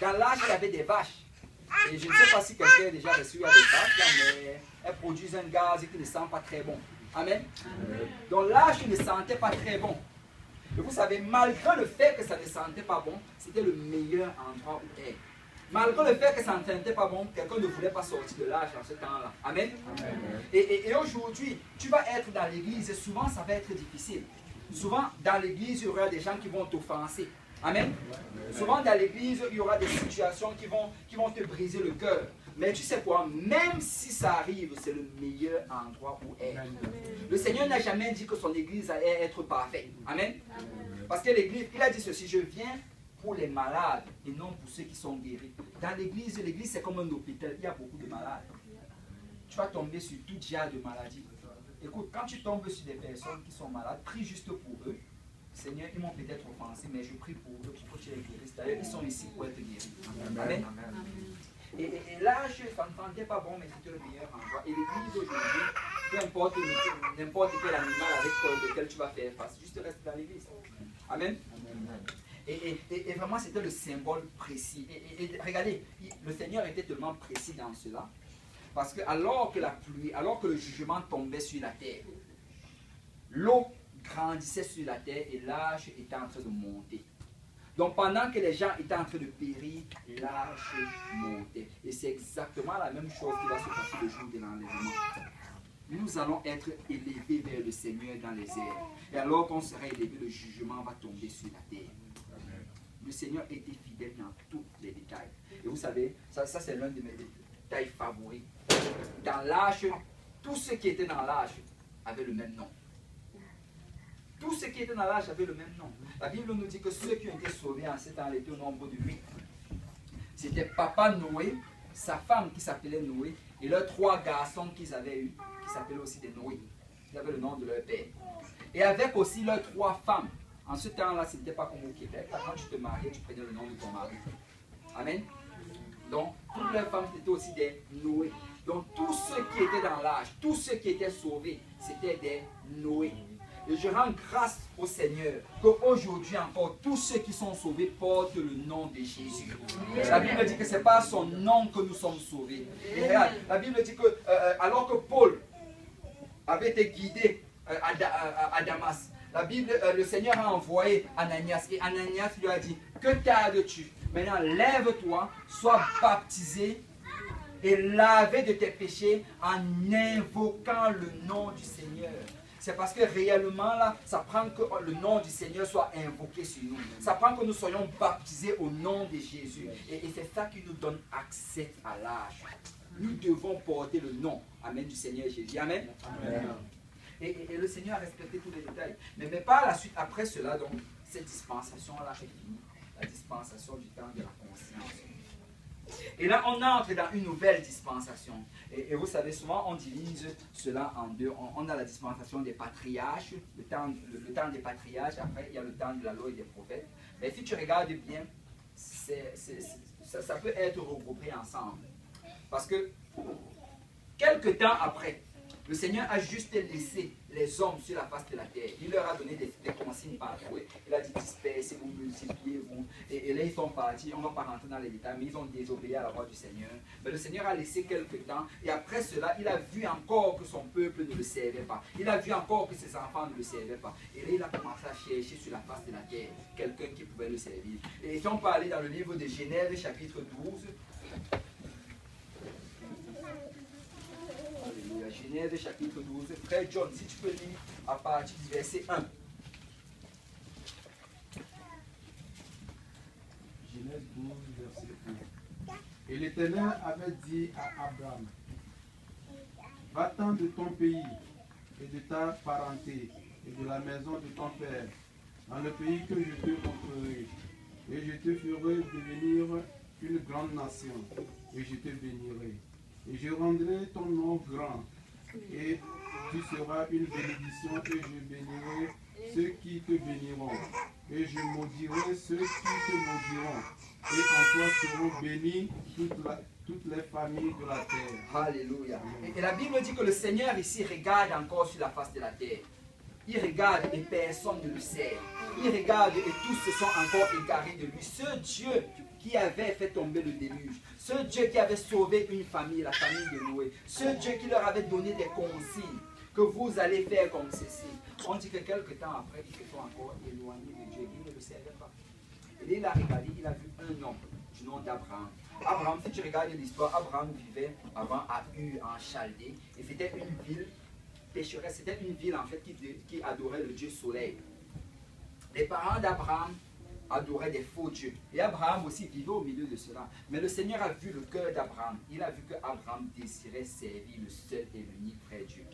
Dans l'arche, il y avait des vaches. Et je ne sais pas si quelqu'un a déjà reçu des vaches, là, mais elles produisent un gaz qui ne sent pas très bon. Amen. Donc l'arche ne sentait pas très bon. Et vous savez, malgré le fait que ça ne sentait pas bon, c'était le meilleur endroit où être. Malgré le fait que ça ne sentait pas bon, quelqu'un ne voulait pas sortir de l'arche en ce temps-là. Amen. Et aujourd'hui, tu vas être dans l'église et souvent ça va être difficile. Souvent dans l'église, il y aura des gens qui vont t'offenser. Amen. Souvent dans l'église, il y aura des situations qui vont te briser le cœur. Mais tu sais quoi, même si ça arrive, c'est le meilleur endroit où être. Le Seigneur n'a jamais dit que son église allait être parfaite. Amen. Parce que l'église, il a dit ceci, je viens pour les malades et non pour ceux qui sont guéris. Dans l'église c'est comme un hôpital, il y a beaucoup de malades. Tu vas tomber sur tout genre de maladies. Écoute, quand tu tombes sur des personnes qui sont malades, prie juste pour eux. Seigneur, ils m'ont peut-être offensé, mais je prie pour eux pour que tu les guérisses. D'ailleurs, ils sont ici pour être guéris. Amen. Et l'âge, ça ne sentait pas bon, mais c'était le meilleur endroit. Et l'église aujourd'hui, peu importe n'importe quel animal avec lequel tu vas faire face, juste reste dans l'église. Amen. Et vraiment, c'était le symbole précis. Et regardez, le Seigneur était tellement précis dans cela. Parce que alors que la pluie, alors que le jugement tombait sur la terre, l'eau grandissait sur la terre et l'âge était en train de monter. Donc pendant que les gens étaient en train de périr, l'âge montait. Et c'est exactement la même chose qui va se passer le jour de l'enlèvement. Nous allons être élevés vers le Seigneur dans les airs. Et alors qu'on sera élevé, le jugement va tomber sur la terre. Le Seigneur était fidèle dans tous les détails. Et vous savez, ça c'est l'un de mes détails favoris. Dans l'âge, tous ceux qui étaient dans l'âge avaient le même nom. Tous ceux qui étaient dans l'âge avaient le même nom. La Bible nous dit que ceux qui ont été sauvés en ce temps étaient au nombre de 8. C'était papa Noé, sa femme qui s'appelait Noé, et leurs 3 garçons qu'ils avaient eus, qui s'appelaient aussi des Noé. Ils avaient le nom de leur père. Et avec aussi leurs 3 femmes. En ce temps-là, ce n'était pas comme au Québec. Là, quand tu te mariais, tu prenais le nom de ton mari. Amen. Donc, toutes leurs femmes étaient aussi des Noé. Donc, tous ceux qui étaient dans l'âge, tous ceux qui étaient sauvés, c'était des Noé. Et je rends grâce au Seigneur qu'aujourd'hui encore, tous ceux qui sont sauvés portent le nom de Jésus. La Bible dit que ce n'est pas son nom que nous sommes sauvés. Et regarde, la Bible dit que alors que Paul avait été guidé à Damas, la Bible, le Seigneur a envoyé Ananias et Ananias lui a dit, que tardes-tu? Maintenant lève-toi, sois baptisé et lavé de tes péchés en invoquant le nom du Seigneur. C'est parce que réellement là, ça prend que le nom du Seigneur soit invoqué sur nous. Ça prend que nous soyons baptisés au nom de Jésus. Et c'est ça qui nous donne accès à l'âge. Nous devons porter le nom, amen, du Seigneur Jésus. Amen. Amen. Et le Seigneur a respecté tous les détails. Mais par la suite, après cela, donc, cette dispensation-là est finie. La dispensation du temps de la conscience. Et là, on entre dans une nouvelle dispensation. Et vous savez, souvent, on divise cela en deux. On a la dispensation des patriarches, le temps des patriarches. Après, il y a le temps de la loi et des prophètes. Mais si tu regardes bien, ça peut être regroupé ensemble. Parce que, quelque temps après, le Seigneur a juste laissé les hommes sur la face de la terre. Il leur a donné des consignes partout. Il a dit dispersez-vous, multipliez-vous. Et là, ils sont partis. On ne va pas rentrer dans les détails, mais ils ont désobéi à la voix du Seigneur. Mais le Seigneur a laissé quelques temps. Et après cela, il a vu encore que son peuple ne le servait pas. Il a vu encore que ses enfants ne le servaient pas. Et là, il a commencé à chercher sur la face de la terre quelqu'un qui pouvait le servir. Et si on peut aller dans le livre de Genèse, chapitre 12. Genèse chapitre 12. Frère John, si tu peux lire à partir du verset 1. Genèse 12, verset 1. Et l'Éternel avait dit à Abraham, va-t'en de ton pays et de ta parenté et de la maison de ton père, dans le pays que je te montrerai, et je te ferai devenir une grande nation, et je te bénirai. Et je rendrai ton nom grand, et tu seras une bénédiction, et je bénirai ceux qui te béniront, et je maudirai ceux qui te maudiront, et en toi seront bénies toutes les familles de la terre. Alléluia. Et la Bible dit que le Seigneur ici regarde encore sur la face de la terre. Il regarde et personne ne le sait. Il regarde et tous se sont encore égarés de lui. Ce Dieu qui avait fait tomber le déluge, ce Dieu qui avait sauvé une famille, la famille de Noé, ce Dieu qui leur avait donné des consignes, que vous allez faire comme ceci. On dit que quelque temps après, ils se sont encore éloignés de Dieu, ils ne le savaient pas. Et là, il a regardé, il a vu un homme du nom d'Abraham. Abraham, si tu regardes l'histoire, Abraham vivait avant à Ur en Chaldée, et c'était une ville pécheresse, c'était une ville en fait qui adorait le Dieu soleil. Les parents d'Abraham adoraient des faux dieux. Et Abraham aussi vivait au milieu de cela. Mais le Seigneur a vu le cœur d'Abraham. Il a vu qu'Abraham désirait servir le seul et l'unique vrai Dieu.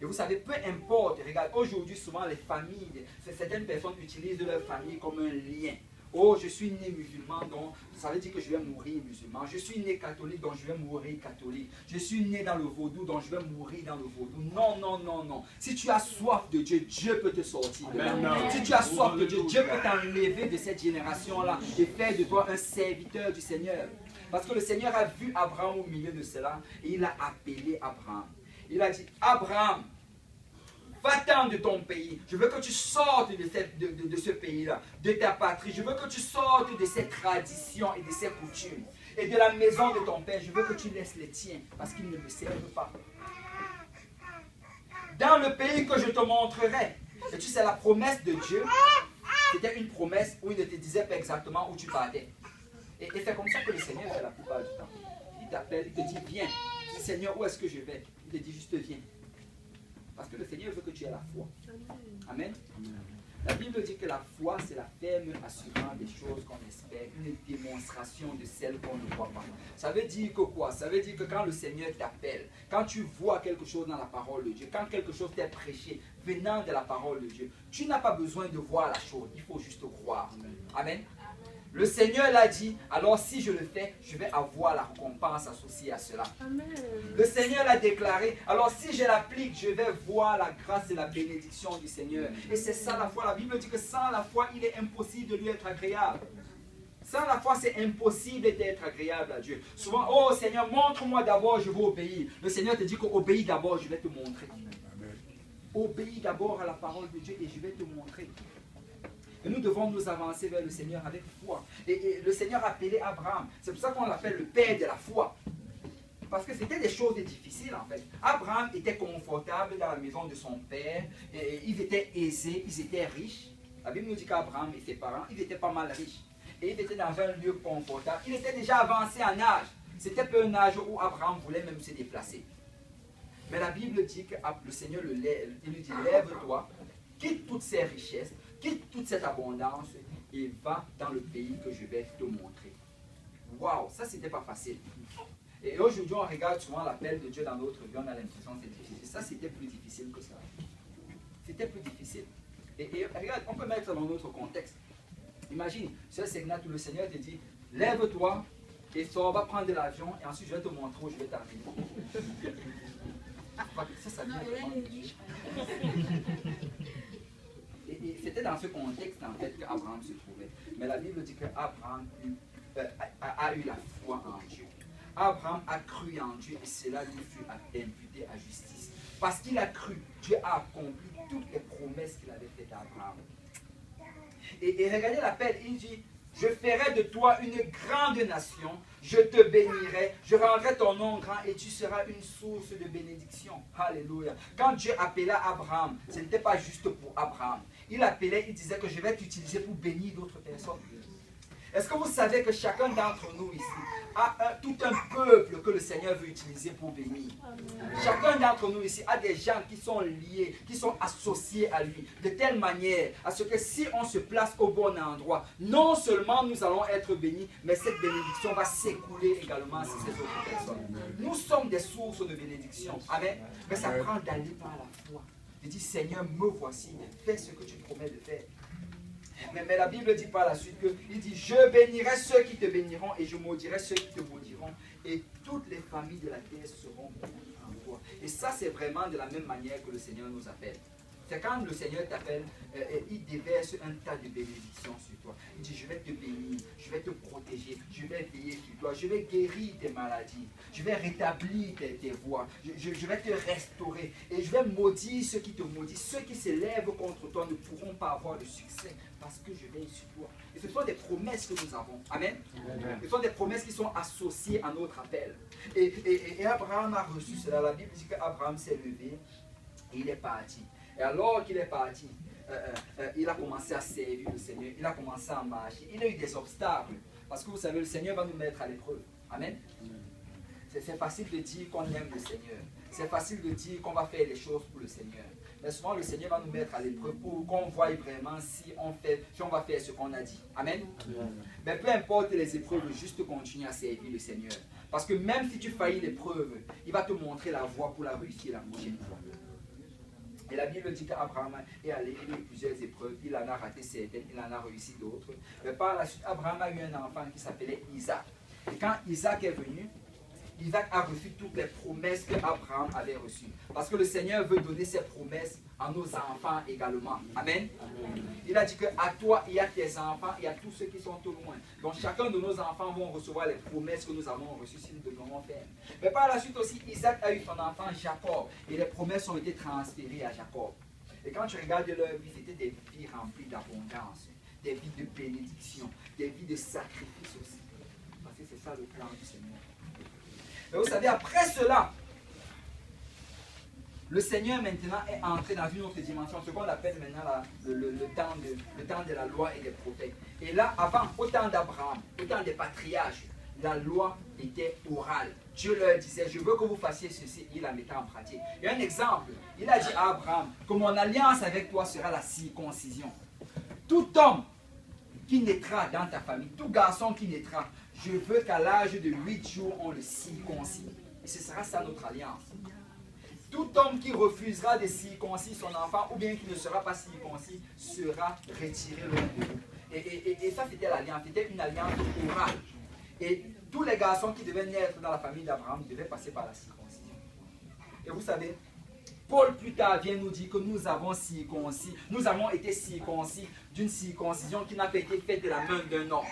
Et vous savez, peu importe, regarde, aujourd'hui souvent les familles, certaines personnes utilisent leur famille comme un lien. Oh, je suis né musulman, donc ça veut dire que je vais mourir musulman. Je suis né catholique, donc je vais mourir catholique. Je suis né dans le vaudou, donc je vais mourir dans le vaudou. Non, non, non, non. Si tu as soif de Dieu, Dieu peut te sortir de là. Si tu as soif de Dieu, Dieu peut t'enlever de cette génération-là et faire de toi un serviteur du Seigneur. Parce que le Seigneur a vu Abraham au milieu de cela et il a appelé Abraham. Il a dit, Abraham, va-t'en de ton pays. Je veux que tu sortes de ce pays-là, de ta patrie. Je veux que tu sortes de ces traditions et de ces coutumes. Et de la maison de ton père, je veux que tu laisses les tiens, parce qu'ils ne me servent pas. Dans le pays que je te montrerai. Et tu sais, la promesse de Dieu, c'était une promesse où il ne te disait pas exactement où tu partais. Et c'est comme ça que le Seigneur fait la plupart du temps. Il t'appelle, il te dit, viens. Tu dis, Seigneur, où est-ce que je vais? Il te dit, juste viens. Parce que le Seigneur veut que tu aies la foi. Amen. La Bible dit que la foi, c'est la ferme assurance des choses qu'on espère, une démonstration de celles qu'on ne voit pas. Ça veut dire que quoi? Ça veut dire que quand le Seigneur t'appelle, quand tu vois quelque chose dans la parole de Dieu, quand quelque chose t'est prêché venant de la parole de Dieu, tu n'as pas besoin de voir la chose, il faut juste croire. Amen. Le Seigneur l'a dit, alors si je le fais, je vais avoir la récompense associée à cela. Amen. Le Seigneur l'a déclaré, alors si je l'applique, je vais voir la grâce et la bénédiction du Seigneur. Et c'est ça la foi. La Bible dit que sans la foi, il est impossible de lui être agréable. Sans la foi, c'est impossible d'être agréable à Dieu. Souvent, oh Seigneur, montre-moi d'abord, je vais obéir. Le Seigneur te dit qu'obéis d'abord, je vais te montrer. Amen. Obéis d'abord à la parole de Dieu et je vais te montrer. Et nous devons nous avancer vers le Seigneur avec foi. Et le Seigneur a appelé Abraham. C'est pour ça qu'on l'appelle le père de la foi. Parce que c'était des choses difficiles en fait. Abraham était confortable dans la maison de son père. Et ils étaient aisés, ils étaient riches. La Bible nous dit qu'Abraham et ses parents, ils étaient pas mal riches. Et ils étaient dans un lieu confortable. Il était déjà avancé en âge. C'était pas un âge où Abraham voulait même se déplacer. Mais la Bible dit que le Seigneur le lève. Il lui dit, lève-toi, quitte toutes ces richesses, quitte toute cette abondance et va dans le pays que je vais te montrer. Waouh, ça c'était pas facile. Et aujourd'hui on regarde souvent l'appel de Dieu dans notre vie, on a l'impression que c'est difficile. Ça c'était plus difficile que ça. C'était plus difficile. Et regarde, on peut mettre ça dans notre contexte. Imagine, ce Seigneur, le Seigneur te dit, lève-toi et sors, va prendre de l'avion et ensuite je vais te montrer où je vais t'amener. Ça vient Et c'était dans ce contexte en fait qu'Abraham se trouvait. Mais la Bible dit qu'Abraham a eu la foi en Dieu. Abraham a cru en Dieu et cela lui fut imputé à justice. Parce qu'il a cru, Dieu a accompli toutes les promesses qu'il avait faites à Abraham. Et regardez l'appel, il dit, je ferai de toi une grande nation, je te bénirai, je rendrai ton nom grand et tu seras une source de bénédiction. Alléluia. Quand Dieu appela Abraham, ce n'était pas juste pour Abraham. Il appelait, il disait que je vais t'utiliser pour bénir d'autres personnes. Est-ce que vous savez que chacun d'entre nous ici a tout un peuple que le Seigneur veut utiliser pour bénir? Chacun d'entre nous ici a des gens qui sont liés, qui sont associés à lui, de telle manière à ce que si on se place au bon endroit, non seulement nous allons être bénis, mais cette bénédiction va s'écouler également sur ces autres personnes. Nous sommes des sources de bénédiction. Amen. Mais ça prend d'aller par la foi. De dire, Seigneur, me voici, fais ce que tu promets de faire. Mais la Bible dit par la suite qu'il dit, je bénirai ceux qui te béniront et je maudirai ceux qui te maudiront. Et toutes les familles de la terre seront bénies en toi. Et ça, c'est vraiment de la même manière que le Seigneur nous appelle. C'est quand le Seigneur t'appelle, il déverse un tas de bénédictions sur toi. Il dit, je vais te bénir, je vais te protéger, je vais veiller sur toi, je vais guérir tes maladies, je vais rétablir tes voies, je vais te restaurer et je vais maudire ceux qui te maudissent. Ceux qui s'élèvent contre toi ne pourront pas avoir de succès parce que je veille sur toi. Et ce sont des promesses que nous avons. Amen. Amen. Ce sont des promesses qui sont associées à notre appel. Et Abraham a reçu cela. La Bible dit qu'Abraham s'est levé et il est parti. Et alors qu'il est parti, il a commencé à servir le Seigneur, il a commencé à marcher. Il a eu des obstacles, parce que vous savez, le Seigneur va nous mettre à l'épreuve. Amen. C'est facile de dire qu'on aime le Seigneur. C'est facile de dire qu'on va faire les choses pour le Seigneur. Mais souvent, le Seigneur va nous mettre à l'épreuve pour qu'on voie vraiment si on va faire ce qu'on a dit. Amen. Mais peu importe les épreuves, juste continue à servir le Seigneur. Parce que même si tu faillis l'épreuve, il va te montrer la voie pour la réussir la prochaine fois. Et la Bible dit qu'Abraham est allé vivre plusieurs épreuves. Il en a raté certaines, il en a réussi d'autres. Mais par la suite, Abraham a eu un enfant qui s'appelait Isaac. Et quand Isaac est venu, Isaac a reçu toutes les promesses que Abraham avait reçues. Parce que le Seigneur veut donner ses promesses à nos enfants également. Amen. Il a dit qu'à toi et à tes enfants et à tous ceux qui sont au loin. Donc chacun de nos enfants vont recevoir les promesses que nous avons reçues si nous demeurons fermes. Mais par la suite aussi, Isaac a eu son enfant Jacob. Et les promesses ont été transférées à Jacob. Et quand tu regardes leur vie, c'était des vies remplies d'abondance, des vies de bénédiction, des vies de sacrifice aussi. Parce que c'est ça le plan du Seigneur. Mais vous savez, après cela, le Seigneur maintenant est entré dans une autre dimension, ce qu'on appelle maintenant le temps de la loi et des prophètes. Et là, avant, au temps d'Abraham, au temps des patriarches, la loi était orale. Dieu leur disait, je veux que vous fassiez ceci, il la mettait en pratique. Il y a un exemple, il a dit à Abraham, que mon alliance avec toi sera la circoncision. Tout homme qui naîtra dans ta famille, tout garçon qui naîtra, je veux qu'à l'âge de 8 jours, on le circoncis. Et ce sera ça notre alliance. Tout homme qui refusera de circoncire son enfant, ou bien qui ne sera pas circoncis, sera retiré loin de vous. Et ça, c'était l'alliance. C'était une alliance orale. Et tous les garçons qui devaient naître dans la famille d'Abraham devaient passer par la circoncision. Et vous savez, Paul plus tard vient nous dire que nous avons été circoncis d'une circoncision qui n'a pas été faite de la main d'un homme.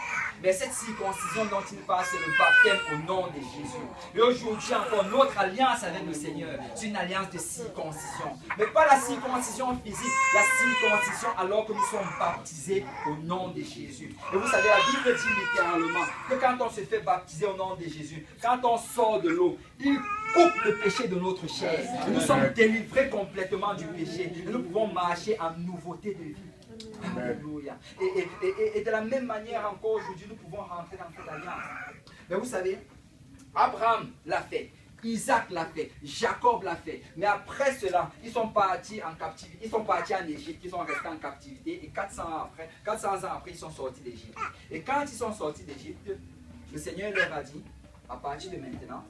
Mais cette circoncision dont il parle, c'est le baptême au nom de Jésus. Et aujourd'hui encore, notre alliance avec le Seigneur, c'est une alliance de circoncision. Mais pas la circoncision physique, la circoncision alors que nous sommes baptisés au nom de Jésus. Et vous savez, la Bible dit littéralement que quand on se fait baptiser au nom de Jésus, quand on sort de l'eau, il coupe le péché de notre chair. Nous sommes délivrés complètement du péché. Et nous pouvons marcher en nouveauté de vie. Alléluia. Et de la même manière encore aujourd'hui, nous pouvons rentrer dans cette alliance. Mais vous savez, Abraham l'a fait, Isaac l'a fait, Jacob l'a fait. Mais après cela, ils sont partis en captivité. Ils sont partis en Égypte, ils sont restés en captivité. Et 400 ans après, ils sont sortis d'Égypte. Et quand ils sont sortis d'Égypte, le Seigneur leur a dit, à partir de maintenant,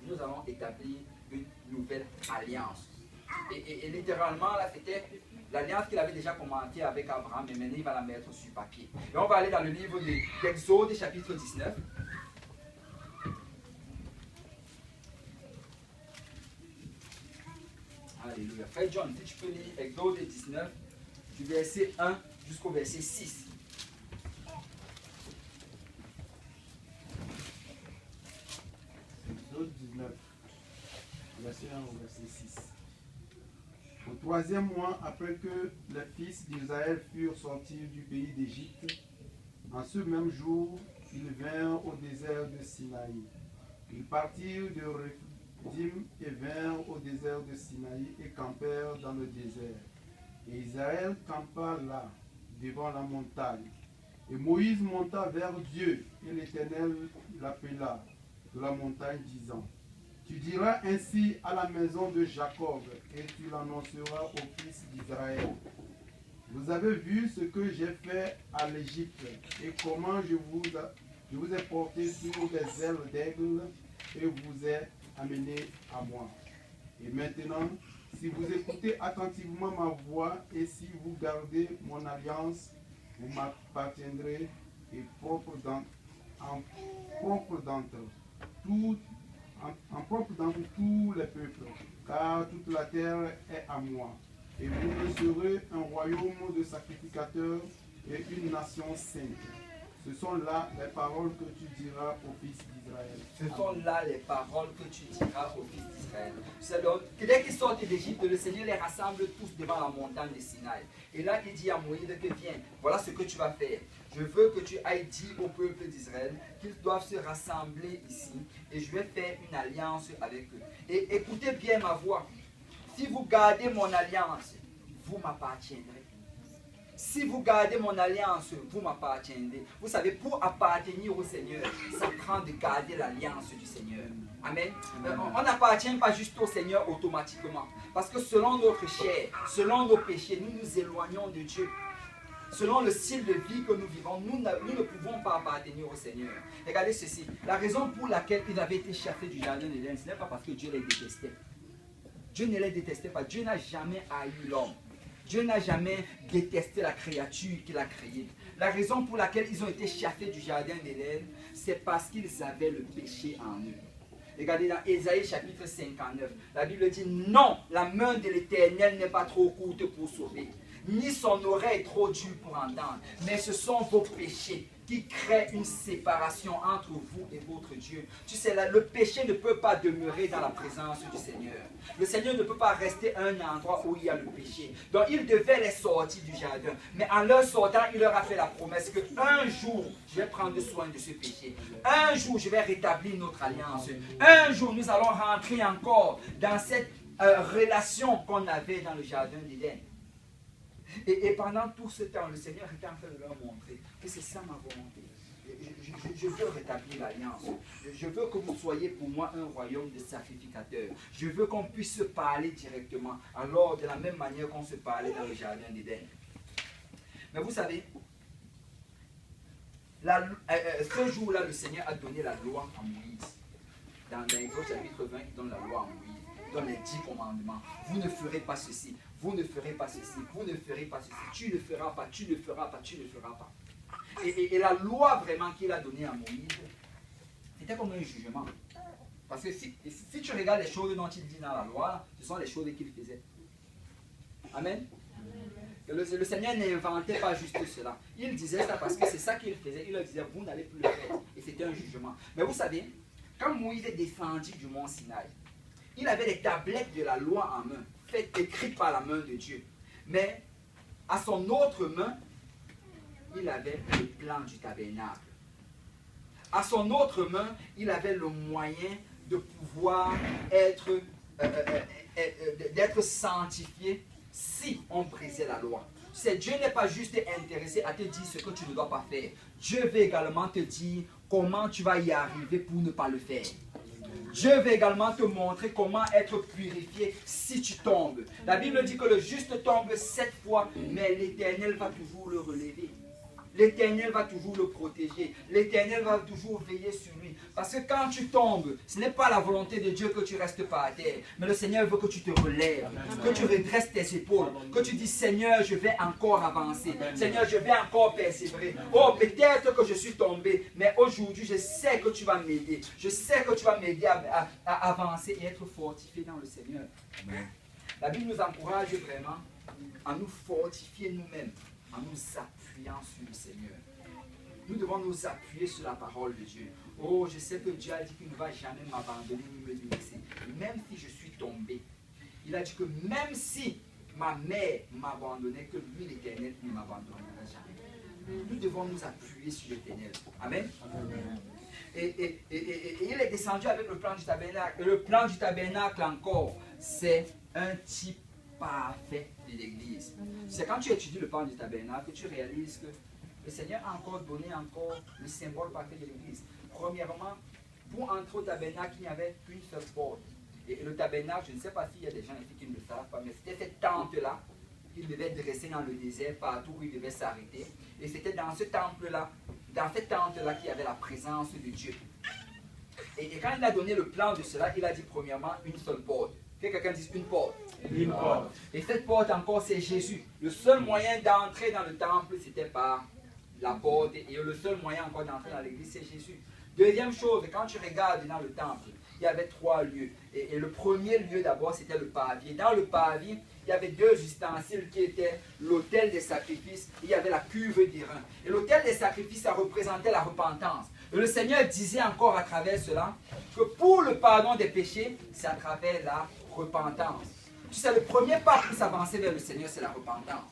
nous allons établir une nouvelle alliance. Et littéralement, là, c'était l'alliance qu'il avait déjà commencé avec Abraham, mais maintenant il va la mettre sur papier. Et on va aller dans le livre d'Exode, chapitre 19. Alléluia. Frère John, si tu peux lire Exode 19, du verset 1 jusqu'au verset 6. Exode 19, verset 1 au verset 6. Au troisième mois, après que les fils d'Israël furent sortis du pays d'Égypte, en ce même jour, ils vinrent au désert de Sinaï. Ils partirent de Rephidim et vinrent au désert de Sinaï et campèrent dans le désert. Et Israël campa là, devant la montagne. Et Moïse monta vers Dieu, et l'Éternel l'appela de la montagne, disant, tu diras ainsi à la maison de Jacob, et tu l'annonceras aux fils d'Israël. Vous avez vu ce que j'ai fait à l'Égypte, et comment je vous ai porté sur des ailes d'aigle, et vous ai amené à moi. Et maintenant, si vous écoutez attentivement ma voix, et si vous gardez mon alliance, vous m'appartiendrez et propre d'entre tous les peuples, car toute la terre est à moi. Et vous me serez un royaume de sacrificateurs et une nation sainte. Ce sont là les paroles que tu diras aux fils d'Israël. Ce sont là les paroles que tu diras aux fils d'Israël. C'est donc que dès qu'ils sortent d'Égypte, le Seigneur les rassemble tous devant la montagne de Sinaï. Et là, il dit à Moïse que viens, voilà ce que tu vas faire. Je veux que tu ailles dire au peuple d'Israël qu'ils doivent se rassembler ici et je vais faire une alliance avec eux. Et écoutez bien ma voix. Si vous gardez mon alliance, vous m'appartiendrez. Si vous gardez mon alliance, vous m'appartiendrez. Vous savez, pour appartenir au Seigneur, ça prend de garder l'alliance du Seigneur. Amen. On n'appartient pas juste au Seigneur automatiquement. Parce que selon notre chair, selon nos péchés, nous nous éloignons de Dieu. Selon le style de vie que nous vivons, nous ne pouvons pas appartenir au Seigneur. Regardez ceci. La raison pour laquelle il avait été chassé du jardin d'Éden, ce n'est pas parce que Dieu les détestait. Dieu ne les détestait pas. Dieu n'a jamais haï l'homme. Dieu n'a jamais détesté la créature qu'il a créée. La raison pour laquelle ils ont été chassés du jardin d'Éden, c'est parce qu'ils avaient le péché en eux. Regardez dans Ésaïe chapitre 59, la Bible dit « Non, la main de l'Éternel n'est pas trop courte pour sauver, ni son oreille trop dure pour entendre, mais ce sont vos péchés qui créent une séparation entre vous et votre Dieu. » Tu sais, là, le péché ne peut pas demeurer dans la présence du Seigneur. Le Seigneur ne peut pas rester à un endroit où il y a le péché. Donc, il devait les sortir du jardin. Mais en leur sortant, il leur a fait la promesse qu'un jour, je vais prendre soin de ce péché. Un jour, je vais rétablir notre alliance. Un jour, nous allons rentrer encore dans cette relation qu'on avait dans le jardin d'Éden. Et pendant tout ce temps, le Seigneur était en train de leur montrer que c'est ça ma volonté. Je veux rétablir l'alliance. Je veux que vous soyez pour moi un royaume de sacrificateurs. Je veux qu'on puisse se parler directement, alors de la même manière qu'on se parlait dans le jardin d'Éden. Mais vous savez, ce jour-là, le Seigneur a donné la loi à Moïse. Dans Exode chapitre 20, il donne la loi à Moïse. Il donne les 10 commandements. Vous ne ferez pas ceci. Vous ne ferez pas ceci, vous ne ferez pas ceci, tu ne feras pas, tu ne feras pas, tu ne feras pas. Et la loi vraiment qu'il a donnée à Moïse, c'était comme un jugement. Parce que si tu regardes les choses dont il dit dans la loi, ce sont les choses qu'il faisait. Amen. Le Seigneur n'inventait pas juste cela. Il disait ça parce que c'est ça qu'il faisait. Il leur disait, vous n'allez plus le faire. Et c'était un jugement. Mais vous savez, quand Moïse est descendu du mont Sinaï, il avait les tablettes de la loi en main, faites écrites par la main de Dieu. Mais à son autre main, il avait le plan du tabernacle. À son autre main, il avait le moyen de pouvoir d'être sanctifié si on brisait la loi. Dieu n'est pas juste intéressé à te dire ce que tu ne dois pas faire. Dieu veut également te dire comment tu vas y arriver pour ne pas le faire. Dieu veut également te montrer comment être purifié si tu tombes. La Bible dit que le juste tombe 7 fois, mais l'Éternel va toujours le relever. L'Éternel va toujours le protéger. L'Éternel va toujours veiller sur lui. Parce que quand tu tombes, ce n'est pas la volonté de Dieu que tu restes par terre. Mais le Seigneur veut que tu te relèves, que tu redresses tes épaules, que tu dis Seigneur, je vais encore avancer. Seigneur, je vais encore persévérer. Oh, peut-être que je suis tombé, mais aujourd'hui, je sais que tu vas m'aider. Je sais que tu vas m'aider à avancer et être fortifié dans le Seigneur. Amen. La Bible nous encourage vraiment à nous fortifier nous-mêmes, en nous appuyant sur le Seigneur. Nous devons nous appuyer sur la parole de Dieu. Oh, je sais que Dieu a dit qu'il ne va jamais m'abandonner ni me laisser. Même si je suis tombé, il a dit que même si ma mère m'abandonnait, que lui, l'Éternel, ne m'abandonnera jamais. Nous devons nous appuyer sur l'Éternel. Amen. Amen. Et il est descendu avec le plan du tabernacle. Et le plan du tabernacle encore, c'est un type parfait de l'Église. C'est quand tu étudies le plan du tabernacle que tu réalises que le Seigneur a encore donné le symbole parfait de l'Église. Premièrement, pour entrer au tabernacle, il n'y avait qu'une seule porte. Et le tabernacle, je ne sais pas s'il y a des gens ici qui ne le savent pas, mais c'était cette tente-là qu'il devait dresser dans le désert, partout où il devait s'arrêter. Et c'était dans ce temple-là, dans cette tente-là qu'il y avait la présence de Dieu. Et quand il a donné le plan de cela, il a dit premièrement une seule porte. Que quelqu'un dise une porte. Une porte. Et cette porte encore, c'est Jésus. Le seul moyen d'entrer dans le temple, c'était par la porte. Et le seul moyen encore d'entrer dans l'église, c'est Jésus. Deuxième chose, quand tu regardes dans le temple, il y avait 3 lieux. Et le premier lieu d'abord, c'était le parvis. Dans le parvis, il y avait 2 ustensiles qui étaient l'autel des sacrifices et il y avait la cuve d'airain. Et l'autel des sacrifices, ça représentait la repentance. Et le Seigneur disait encore à travers cela que pour le pardon des péchés, c'est à travers la repentance. Tu sais, le premier pas pour s'avancer vers le Seigneur, c'est la repentance.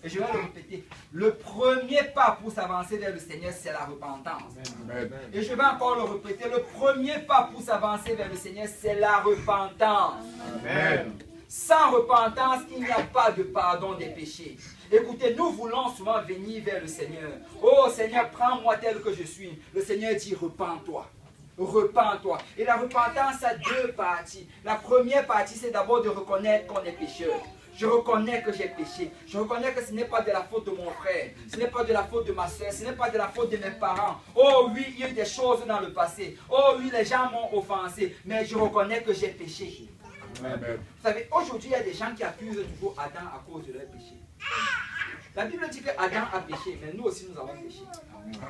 Et je vais le répéter. Le premier pas pour s'avancer vers le Seigneur, c'est la repentance. Amen. Et je vais encore le répéter. Le premier pas pour s'avancer vers le Seigneur, c'est la repentance. Amen. Sans repentance, il n'y a pas de pardon des péchés. Écoutez, nous voulons souvent venir vers le Seigneur. Oh Seigneur, prends-moi tel que je suis. Le Seigneur dit, repens-toi. Repens-toi. Et la repentance a deux parties. La première partie, c'est d'abord de reconnaître qu'on est pécheur. Je reconnais que j'ai péché. Je reconnais que ce n'est pas de la faute de mon frère. Ce n'est pas de la faute de ma soeur. Ce n'est pas de la faute de mes parents. Oh oui, il y a eu des choses dans le passé. Oh oui, les gens m'ont offensé. Mais je reconnais que j'ai péché. Amen. Vous savez, aujourd'hui, il y a des gens qui accusent toujours Adam à cause de leur péché. La Bible dit que Adam a péché, mais nous aussi, nous avons péché.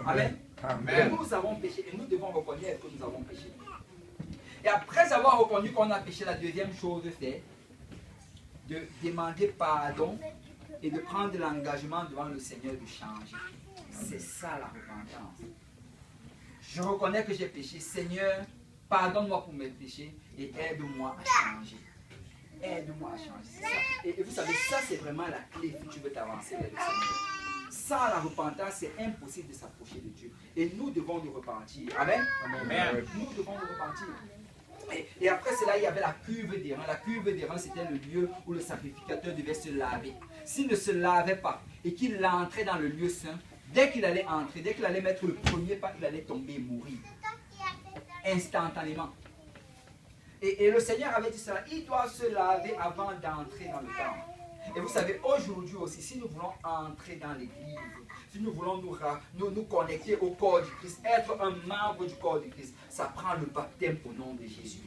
Amen. Amen. Nous avons péché et nous devons reconnaître que nous avons péché. Et après avoir reconnu qu'on a péché, la deuxième chose, c'est de demander pardon et de prendre l'engagement devant le Seigneur de changer. C'est ça la repentance. Je reconnais que j'ai péché. Seigneur, pardonne-moi pour mes péchés et aide-moi à changer. Aide-moi à changer. C'est ça. Et vous savez, ça c'est vraiment la clé si tu veux t'avancer vers le Seigneur. Sans la repentance, c'est impossible de s'approcher de Dieu. Et nous devons nous repentir. Amen. Amen. Nous devons nous repentir. Et après cela, il y avait la cuve d'airain. La cuve d'airain, c'était le lieu où le sacrificateur devait se laver. S'il ne se lavait pas et qu'il entrait dans le lieu saint, dès qu'il allait entrer, dès qu'il allait mettre le premier pas, il allait tomber et mourir. Instantanément. Et le Seigneur avait dit cela. Il doit se laver avant d'entrer dans le temple. Et vous savez, aujourd'hui aussi, si nous voulons entrer dans l'église, si nous voulons nous connecter au corps du Christ, être un membre du corps du Christ, ça prend le baptême au nom de Jésus.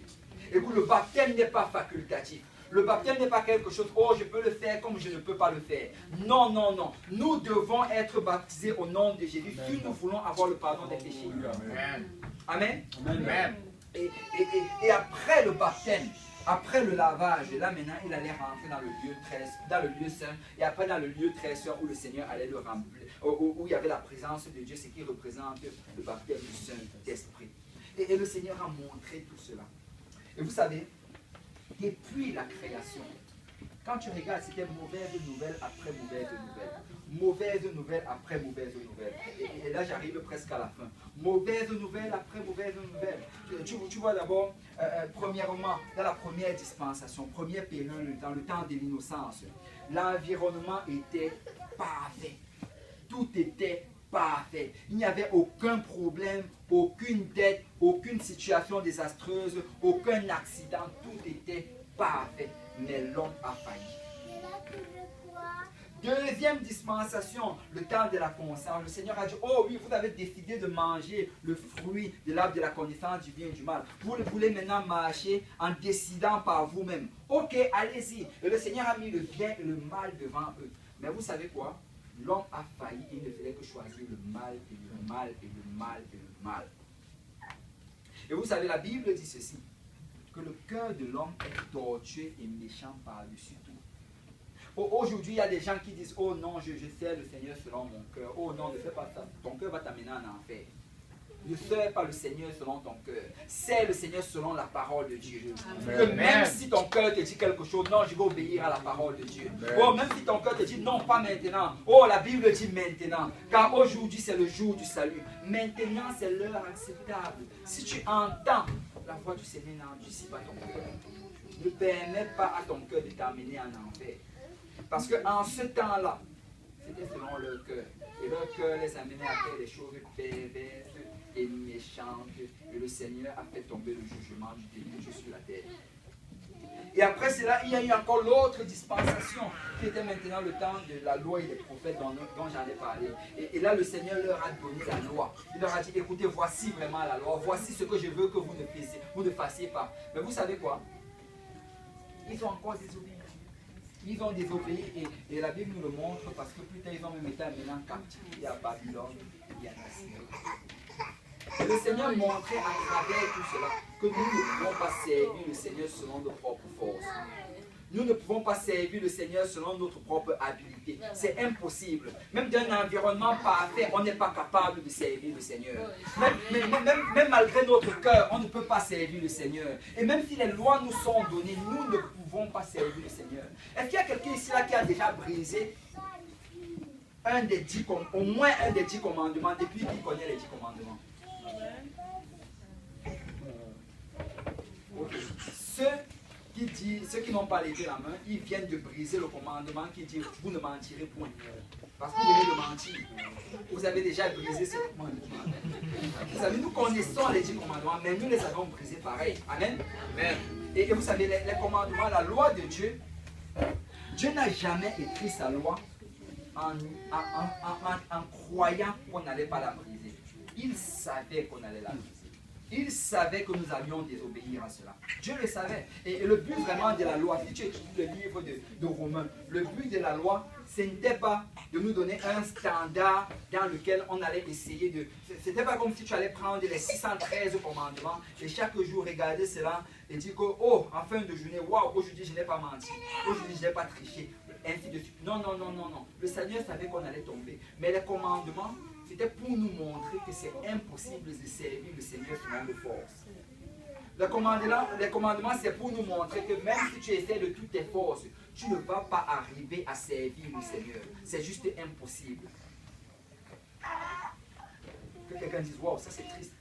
Et que le baptême n'est pas facultatif. Le baptême n'est pas quelque chose, oh je peux le faire comme je ne peux pas le faire. Non, non, non. Nous devons être baptisés au nom de Jésus si nous voulons avoir le pardon des péchés. Amen. Amen. Amen. Et après le baptême, après le lavage, là maintenant il allait rentrer dans le lieu saint, et après dans le lieu très saint où le Seigneur allait le remplir, où il y avait la présence de Dieu, ce qui représente le baptême du Saint-Esprit. Et le Seigneur a montré tout cela. Et vous savez, depuis la création, quand tu regardes, c'était mauvaise nouvelle après mauvaise nouvelle. Mauvaise nouvelle après mauvaise nouvelle. Et là, j'arrive presque à la fin. Mauvaise nouvelle après mauvaise nouvelle. Tu vois d'abord, premièrement, dans la première dispensation, première période, dans le temps de l'innocence, l'environnement était parfait. Tout était parfait. Il n'y avait aucun problème, aucune dette, aucune situation désastreuse, aucun accident. Tout était parfait. Mais l'homme a failli. Deuxième dispensation, le temps de la conscience. Le Seigneur a dit, oh oui, vous avez décidé de manger le fruit de l'arbre de la connaissance du bien et du mal. Vous voulez maintenant marcher en décidant par vous-même. Ok, allez-y. Et le Seigneur a mis le bien et le mal devant eux. Mais vous savez quoi? L'homme a failli, il ne fallait que choisir le mal et le mal et le mal et le mal. Et vous savez, la Bible dit ceci, que le cœur de l'homme est tortueux et méchant par-dessus tout. Aujourd'hui, il y a des gens qui disent, oh non, je sers le Seigneur selon mon cœur. Oh non, ne fais pas ça. Ton cœur va t'amener en enfer. Ne sers pas le Seigneur selon ton cœur. Sers le Seigneur selon la parole de Dieu. Que même si ton cœur te dit quelque chose, non, je vais obéir à la parole de Dieu. Oh, même si ton cœur te dit, non, pas maintenant. Oh, la Bible dit maintenant. Car aujourd'hui, c'est le jour du salut. Maintenant, c'est l'heure acceptable. Si tu entends la voix du Seigneur, n'endurcis pas ton cœur. Ne permets pas à ton cœur de t'amener en enfer. Parce qu'en ce temps-là, c'était selon leur cœur. Et leur cœur les amenait à faire des choses perverses et méchantes. Et le Seigneur a fait tomber le jugement du déluge sur la terre. Et après cela, il y a eu encore l'autre dispensation, qui était maintenant le temps de la loi et des prophètes dont j'en ai parlé. Et là, le Seigneur leur a donné la loi. Il leur a dit, écoutez, voici vraiment la loi. Voici ce que je veux que vous ne fassiez pas. Mais vous savez quoi? Ils ont encore désobéi. Ils ont désobéi et la Bible nous le montre parce que plus tard ils ont même été amenés en captivité à Babylone et à Assyrie. Et le Seigneur montrait à travers tout cela que nous ne pouvons pas servir le Seigneur selon nos propres forces. Nous ne pouvons pas servir le Seigneur selon notre propre habilité. C'est impossible. Même dans un environnement parfait, on n'est pas capable de servir le Seigneur. Même malgré notre cœur, on ne peut pas servir le Seigneur. Et même si les lois nous sont données, nous ne pouvons pas servir le Seigneur. Est-ce qu'il y a quelqu'un ici là qui a déjà brisé au moins un des 10 commandements depuis qu'il connaît les 10 commandements? Okay. Ceux qui dit, ceux qui n'ont pas levé la main, ils viennent de briser le commandement qui dit, vous ne mentirez point. Parce que vous venez de mentir. Vous avez déjà brisé ce commandement. Vous savez, nous connaissons les 10 commandements, mais nous les avons brisés pareil. Amen. Amen. Et vous savez, les commandements, la loi de Dieu, Dieu n'a jamais écrit sa loi en croyant qu'on n'allait pas la briser. Il savait qu'on allait la briser. Il savait que nous allions désobéir à cela. Dieu le savait. Et le but vraiment de la loi, si tu étudies le livre de Romains, le but de la loi, ce n'était pas de nous donner un standard dans lequel on allait essayer de... Ce n'était pas comme si tu allais prendre les 613 commandements et chaque jour regarder cela et dire que, oh, en fin de journée, waouh, aujourd'hui je n'ai pas menti, aujourd'hui je n'ai pas triché, ainsi de suite. Non, non, non, non, non. Le Seigneur savait qu'on allait tomber. Mais les commandements, c'était pour nous montrer que c'est impossible de servir le Seigneur selon nos forces. Les commandements, c'est pour nous montrer que même si tu essaies de toutes tes forces, tu ne vas pas arriver à servir le Seigneur. C'est juste impossible. Que quelqu'un dise, wow, ça c'est triste.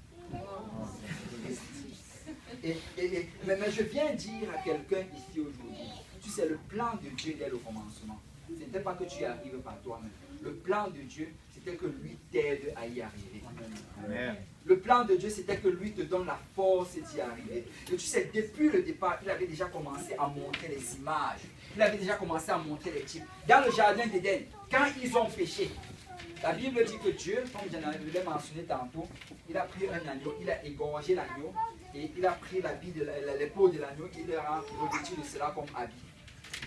Mais je viens dire à quelqu'un ici aujourd'hui, tu sais, le plan de Dieu dès le commencement, ce n'était pas que tu y arrives par toi-même. Le plan de Dieu, c'était que lui t'aide à y arriver. Amen. Le plan de Dieu, c'était que lui te donne la force d'y arriver. Et tu sais, depuis le départ, il avait déjà commencé à montrer les images. Il avait déjà commencé à montrer les types. Dans le jardin d'Éden, quand ils ont péché, la Bible dit que Dieu, comme je l'ai mentionné tantôt, il a pris un agneau, il a égorgé l'agneau, et il a pris les peaux de l'agneau, il a revêtu de cela comme habit.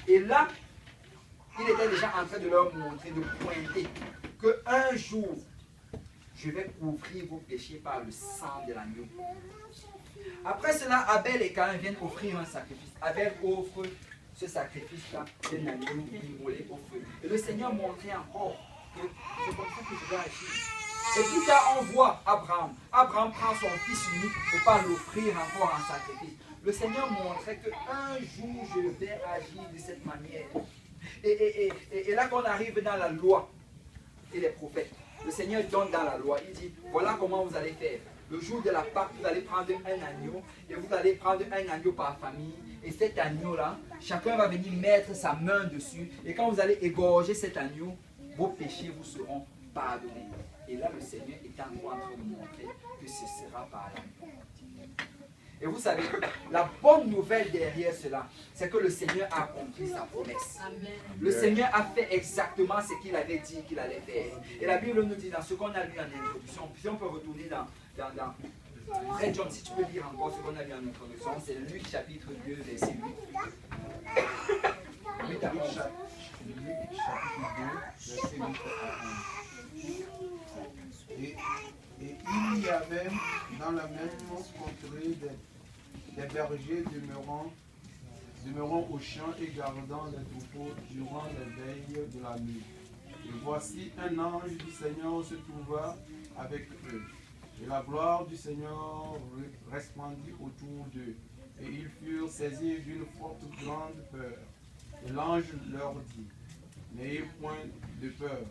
Et là, il était déjà en train de leur montrer, de pointer, qu'un jour, je vais couvrir vos péchés par le sang de l'agneau. Après cela, Abel et Caïn viennent offrir un sacrifice. Abel offre ce sacrifice-là d'un agneau immolé au feu. Et le Seigneur montrait encore que c'est comme ça que je dois agir. Et plus tard, on voit Abraham. Abraham prend son fils unique et pas l'offrir encore en sacrifice. Le Seigneur montrait qu'un jour, je vais agir de cette manière. Et là qu'on arrive dans la loi et les prophètes, le Seigneur donne dans la loi, il dit, voilà comment vous allez faire. Le jour de la Pâque, vous allez prendre un agneau, et vous allez prendre un agneau par famille, et cet agneau-là, chacun va venir mettre sa main dessus, et quand vous allez égorger cet agneau, vos péchés vous seront pardonnés. Et là, le Seigneur est en train de montrer que ce sera par l'agneau. Et vous savez, la bonne nouvelle derrière cela, c'est que le Seigneur a accompli sa promesse. Amen. Le Seigneur a fait exactement ce qu'il avait dit qu'il allait faire. Et la Bible nous dit, dans ce qu'on a lu en introduction, si on peut retourner dans Frère John, si tu peux lire encore ce qu'on a lu en introduction, c'est Luc chapitre 2, verset 8. Luc chapitre 2, verset 8 à 11. Et il y avait dans la même contrée des bergers demeurant au champ et gardant les troupeaux durant les veilles de la nuit. Et voici un ange du Seigneur se trouva avec eux. Et la gloire du Seigneur resplendit autour d'eux. Et ils furent saisis d'une forte grande peur. Et l'ange leur dit, n'ayez point de peur,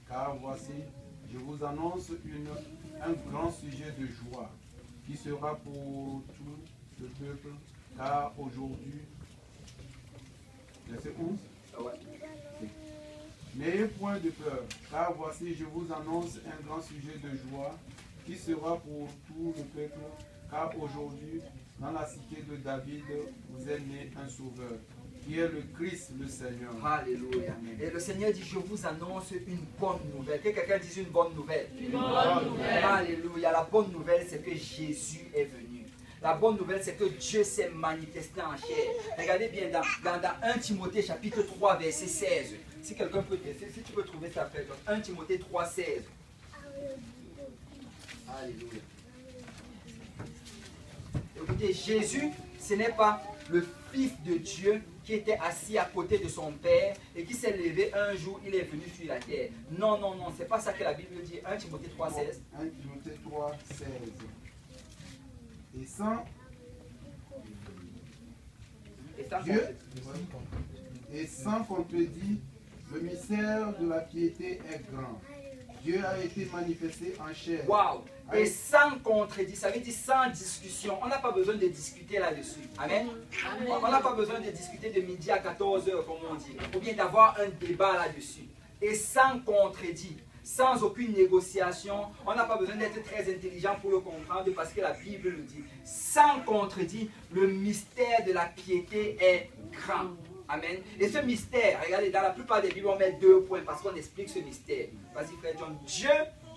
car voici, je vous annonce un grand sujet de joie, qui sera pour tout le peuple, car aujourd'hui, verset 11, n'ayez point de peur, car voici, je vous annonce un grand sujet de joie, qui sera pour tout le peuple, car aujourd'hui, dans la cité de David, vous est né un sauveur, qui est le Christ, le Seigneur. Alléluia. Et le Seigneur dit, je vous annonce une bonne nouvelle. Que quelqu'un dise une bonne nouvelle. Une bonne nouvelle. Alléluia. La bonne nouvelle, c'est que Jésus est venu. La bonne nouvelle, c'est que Dieu s'est manifesté en chair. Regardez bien dans 1 Timothée chapitre 3, verset 16. Si quelqu'un peut, si tu peux trouver ça, frère. 1 Timothée 3, 16. Alléluia. Écoutez, Jésus, ce n'est pas le Fils de Dieu qui était assis à côté de son Père et qui s'est levé un jour, il est venu sur la terre. Non, non, non, c'est pas ça que la Bible dit. 1 Timothée 3, 16. 1 Timothée 3, 16. Et sans qu'on te dise, le mystère de la piété est grand. Dieu a été manifesté en chair. Waouh! Et sans contredit, ça veut dire sans discussion. On n'a pas besoin de discuter là-dessus. Amen. On n'a pas besoin de discuter de midi à 14h, comme on dit. Ou bien d'avoir un débat là-dessus. Et sans contredit, sans aucune négociation. On n'a pas besoin d'être très intelligent pour le comprendre parce que la Bible le dit. Sans contredit, le mystère de la piété est grand. Amen. Et ce mystère, regardez, dans la plupart des Bibles, on met 2 points parce qu'on explique ce mystère. Vas-y, frère John.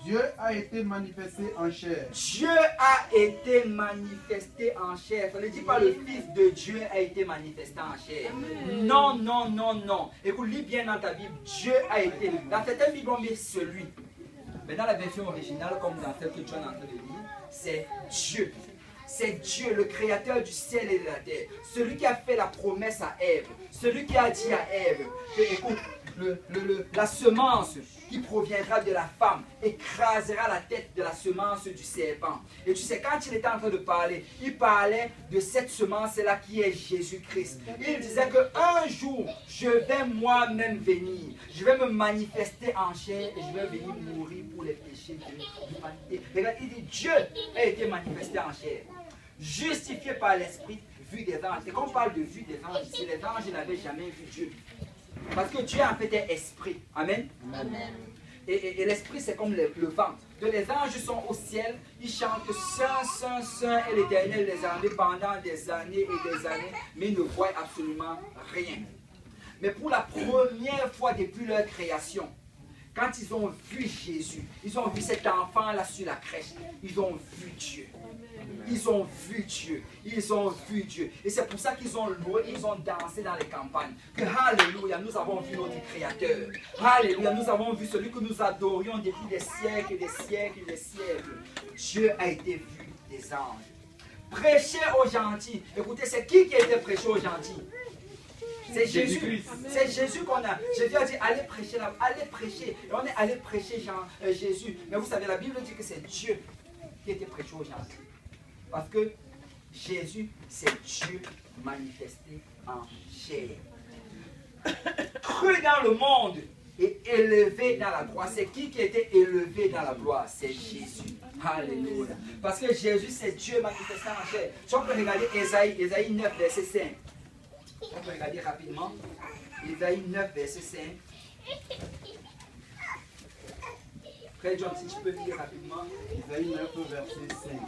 Dieu a été manifesté en chair. Dieu a été manifesté en chair. Ça ne dit pas le Fils de Dieu a été manifesté en chair. Non, non, non, non. Écoute, lis bien dans ta Bible. Dieu a été. Dans certaines Bibles, on met celui. Mais dans la version originale, comme dans celle que John est en train de lire, c'est Dieu. C'est Dieu, le créateur du ciel et de la terre. Celui qui a fait la promesse à Ève. Celui qui a dit à Ève, écoute, la semence qui proviendra de la femme écrasera la tête de la semence du serpent. Et tu sais, quand il était en train de parler, il parlait de cette semence-là qui est Jésus-Christ. Il disait qu'un jour, je vais moi-même venir. Je vais me manifester en chair et je vais venir mourir pour les péchés de l'humanité. Regarde, il dit, Dieu a été manifesté en chair. Justifié par l'Esprit, vu des anges. Et quand on parle de vue des anges, c'est les anges n'avaient jamais vu Dieu. Parce que Dieu en fait est esprit. Amen. Amen. Et l'esprit c'est comme le vent. Les anges sont au ciel, ils chantent Saint, Saint, Saint et l'Éternel les a rendus pendant des années et des années, mais ils ne voient absolument rien. Mais pour la première fois depuis leur création, quand ils ont vu Jésus, ils ont vu cet enfant là sur la crèche, ils ont vu Dieu. Ils ont vu Dieu. Ils ont vu Dieu. Et c'est pour ça qu'ils ont loué, ils ont dansé dans les campagnes. Que Alléluia, nous avons vu notre Créateur. Alléluia, nous avons vu celui que nous adorions depuis des siècles et des siècles et des siècles. Dieu a été vu des anges. Prêcher aux gentils. Écoutez, c'est qui a été prêché aux gentils? C'est Jésus. C'est Jésus qu'on a. Jésus a dit, allez prêcher là, allez prêcher. Et on est allé prêcher Jésus. Mais vous savez, la Bible dit que c'est Dieu qui a été prêché aux gentils. Parce que Jésus, c'est Dieu manifesté en chair. Cru dans le monde et élevé dans la gloire. C'est qui a été élevé dans la gloire? C'est Jésus. Alléluia. Parce que Jésus, c'est Dieu manifesté en chair. Si on peut regarder Ésaïe 9, verset 5. On peut regarder rapidement. Ésaïe 9, verset 5. Frère John, si tu peux lire rapidement. Ésaïe 9, verset 5.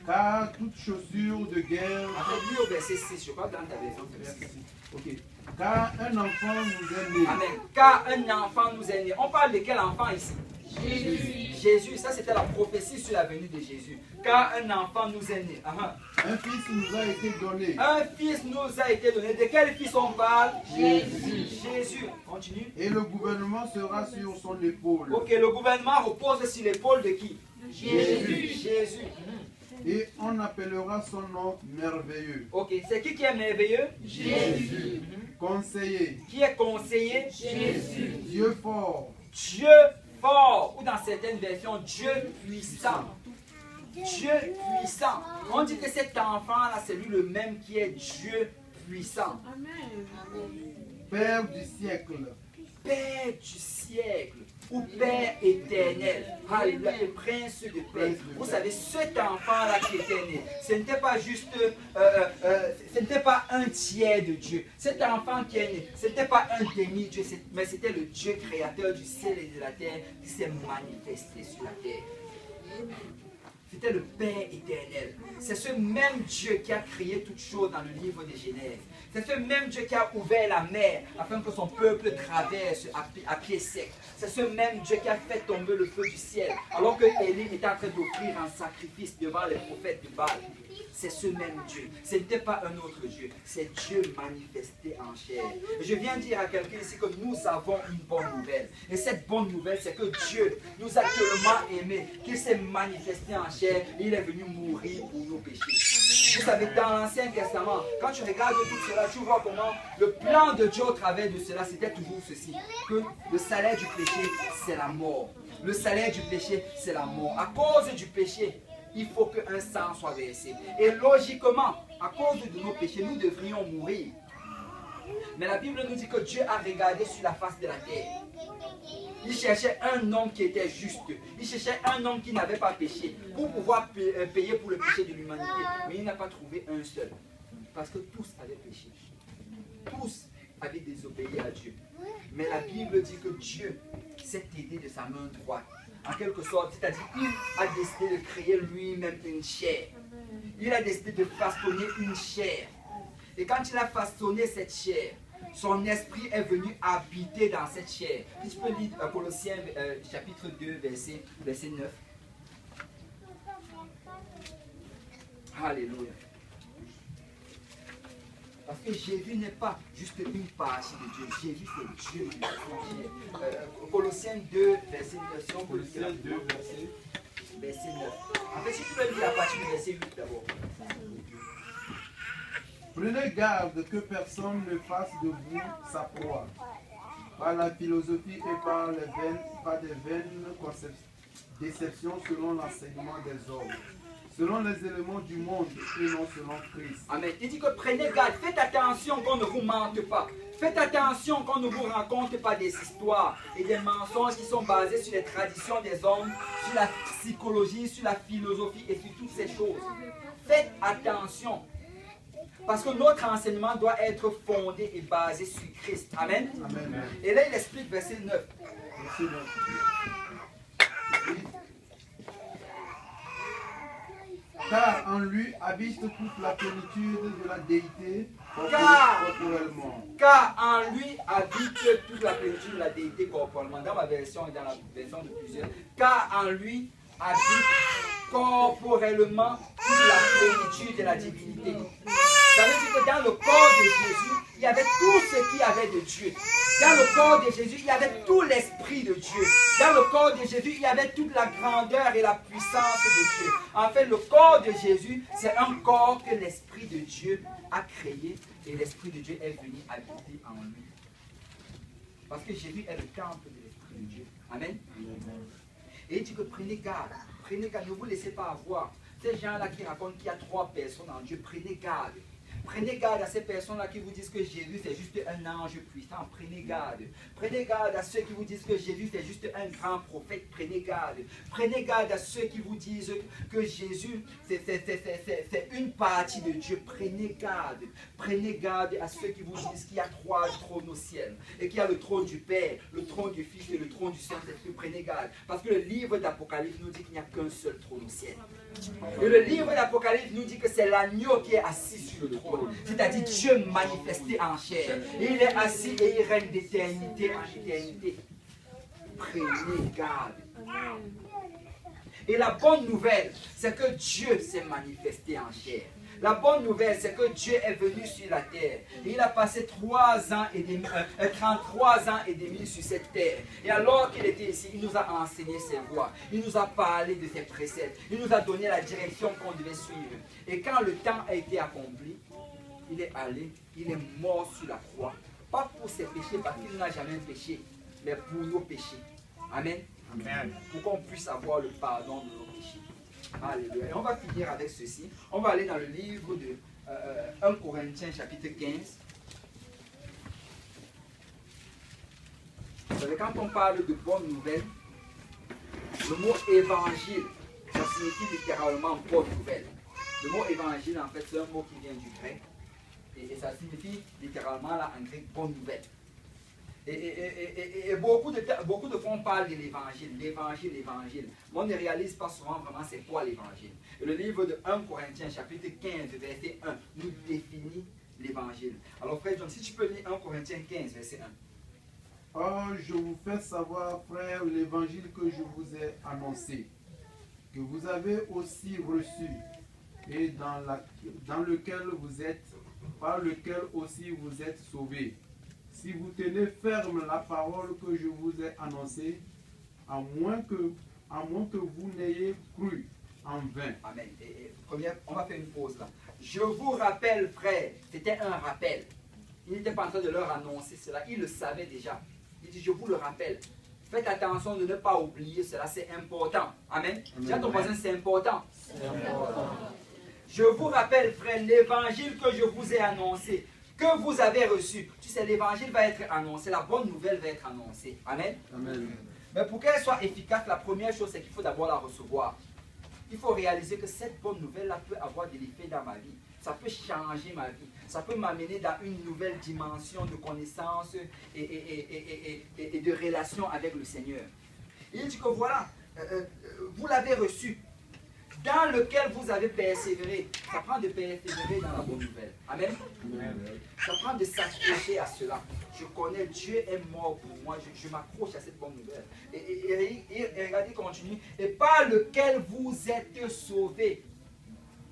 Car toute chaussure de guerre... Après, lis au verset 6, je crois dans ta version. Verset 6. Ok. Car un enfant nous est né. Amen. Car un enfant nous est né. On parle de quel enfant ici? Jésus. Jésus, ça c'était la prophétie sur la venue de Jésus. Car un enfant nous est né. Un fils nous a été donné. Un fils nous a été donné. De quel fils on parle? Jésus. Jésus. Continue. Et le gouvernement sera sur son épaule. Ok, le gouvernement repose sur l'épaule de qui? Jésus. Jésus. Et on appellera son nom merveilleux. Ok, c'est qui est merveilleux? Jésus. Conseiller. Qui est conseiller? Jésus. Dieu fort. Dieu fort. Ou dans certaines versions, Dieu puissant. Dieu puissant. On dit que cet enfant-là, c'est lui le même qui est Dieu puissant. Père du siècle. Père du siècle. Ou Père éternel. Alléluia. Et Prince de paix. Vous savez, cet enfant-là qui était né, ce n'était pas juste, ce n'était pas un tiers de Dieu. Cet enfant qui est né, ce n'était pas un demi-dieu, mais c'était le Dieu créateur du ciel et de la terre qui s'est manifesté sur la terre. C'était le Père éternel. C'est ce même Dieu qui a créé toutes choses dans le livre de Genèse. C'est ce même Dieu qui a ouvert la mer afin que son peuple traverse à pied sec. C'est ce même Dieu qui a fait tomber le feu du ciel alors que Élie était en train d'offrir un sacrifice devant les prophètes de Baal. C'est ce même Dieu. Ce n'était pas un autre Dieu. C'est Dieu manifesté en chair. Et je viens dire à quelqu'un ici que nous avons une bonne nouvelle. Et cette bonne nouvelle, c'est que Dieu nous a tellement aimés qu'il s'est manifesté en chair et il est venu mourir pour nos péchés. Vous savez, dans l'Ancien Testament, quand tu regardes tout cela, tu vois comment le plan de Dieu au travers de cela, c'était toujours ceci. Que le salaire du péché, c'est la mort. Le salaire du péché, c'est la mort. À cause du péché, il faut qu'un sang soit versé. Et logiquement, à cause de nos péchés, nous devrions mourir. Mais la Bible nous dit que Dieu a regardé sur la face de la terre. Il cherchait un homme qui était juste. Il cherchait un homme qui n'avait pas péché pour pouvoir payer pour le péché de l'humanité. Mais il n'a pas trouvé un seul. Parce que tous avaient péché. Tous avaient désobéi à Dieu. Mais la Bible dit que Dieu s'est aidé de sa main droite. En quelque sorte, c'est-à-dire qu'il a décidé de créer lui-même une chair. Il a décidé de façonner une chair. Et quand il a façonné cette chair, son esprit est venu habiter dans cette chair. Si tu peux lire Colossiens chapitre 2, verset 9. Alléluia. Parce que Jésus n'est pas juste une partie de Dieu. Jésus, c'est Dieu. Colossiens 2, verset 9. Colossiens 2, verset 9. En fait, si tu peux lire la partie du verset 8 d'abord. Prenez garde que personne ne fasse de vous sa proie, par la philosophie et par des vaines déceptions selon l'enseignement des hommes, selon les éléments du monde et non selon Christ. Amen. Il dit que prenez garde, faites attention qu'on ne vous mente pas. Faites attention qu'on ne vous raconte pas des histoires et des mensonges qui sont basés sur les traditions des hommes, sur la psychologie, sur la philosophie et sur toutes ces choses. Faites attention. Parce que notre enseignement doit être fondé et basé sur Christ. Amen. Amen. Et là, il explique verset 9. Verset 9. Car en lui habite toute la plénitude de la déité corporellement. Car en lui habite toute la plénitude de la déité corporellement. Dans ma version et dans la version de plusieurs. Car en lui habite corporellement toute la plénitude de la divinité. Ça veut dire que dans le corps de Jésus, il y avait tout ce qu'il y avait de Dieu. Dans le corps de Jésus, il y avait tout l'esprit de Dieu. Dans le corps de Jésus, il y avait toute la grandeur et la puissance de Dieu. En fait, le corps de Jésus, c'est un corps que l'esprit de Dieu a créé et l'esprit de Dieu est venu habiter en lui. Parce que Jésus est le temple de l'esprit de Dieu. Amen. Et il dit que prenez garde, ne vous laissez pas avoir. Ces gens-là qui racontent qu'il y a 3 personnes en Dieu, prenez garde. Prenez garde à ces personnes-là qui vous disent que Jésus c'est juste un ange puissant. Prenez garde. Prenez garde à ceux qui vous disent que Jésus c'est juste un grand prophète. Prenez garde. Prenez garde à ceux qui vous disent que Jésus c'est une partie de Dieu. Prenez garde. Prenez garde à ceux qui vous disent qu'il y a 3 trônes au ciel. Et qu'il y a le trône du Père, le trône du Fils et le trône du Saint-Esprit. Prenez garde. Parce que le livre d'Apocalypse nous dit qu'il n'y a qu'un seul trône au ciel. Et le livre d'Apocalypse nous dit que c'est l'agneau qui est assis sur le trône. C'est-à-dire Dieu manifesté en chair. Et il est assis et il règne d'éternité en éternité. Prenez garde. Et la bonne nouvelle, c'est que Dieu s'est manifesté en chair. La bonne nouvelle, c'est que Dieu est venu sur la terre. Et il a passé 33 ans et demi sur cette terre. Et alors qu'il était ici, il nous a enseigné ses voies. Il nous a parlé de ses préceptes. Il nous a donné la direction qu'on devait suivre. Et quand le temps a été accompli, il est allé, il est mort sur la croix. Pas pour ses péchés, parce qu'il n'a jamais péché, mais pour nos péchés. Amen. Amen. Pour qu'on puisse avoir le pardon de nos péchés. Alléluia. Et on va finir avec ceci. On va aller dans le livre de 1 Corinthiens chapitre 15. Vous savez, quand on parle de bonne nouvelle, le mot évangile, ça signifie littéralement bonne nouvelle. Le mot évangile, en fait, c'est un mot qui vient du grec. Et ça signifie littéralement là, en grec bonne nouvelle. Et beaucoup de fois on parle de l'évangile, l'évangile. Mais on ne réalise pas souvent vraiment c'est quoi l'évangile. Et le livre de 1 Corinthiens chapitre 15 verset 1 nous définit l'évangile. Alors frère John, si tu peux lire 1 Corinthiens 15 verset 1. Or, je vous fais savoir, frère, l'évangile que je vous ai annoncé, que vous avez aussi reçu, et dans lequel vous êtes, par lequel aussi vous êtes sauvés. Si vous tenez ferme la parole que je vous ai annoncée, à moins que vous n'ayez cru en vain. Amen. On va faire une pause là. Je vous rappelle, frère, c'était un rappel. Il n'était pas en train de leur annoncer cela, il le savait déjà. Il dit, je vous le rappelle. Faites attention de ne pas oublier cela, c'est important. Amen. Dis à ton voisin, c'est important. C'est important. Je vous rappelle, frère, l'évangile que je vous ai annoncé, que vous avez reçu. Tu sais, l'évangile va être annoncé, la bonne nouvelle va être annoncée. Amen. Amen. Mais pour qu'elle soit efficace, la première chose, c'est qu'il faut d'abord la recevoir. Il faut réaliser que cette bonne nouvelle-là peut avoir de l'effet dans ma vie. Ça peut changer ma vie. Ça peut m'amener dans une nouvelle dimension de connaissance et de relation avec le Seigneur. Il dit que voilà, vous l'avez reçu, dans lequel vous avez persévéré. Ça prend de persévérer dans la bonne nouvelle. Amen. Ça prend de s'accrocher à cela. Je connais, Dieu est mort pour moi. Je m'accroche à cette bonne nouvelle. Et regardez, continue. Et par lequel vous êtes sauvés.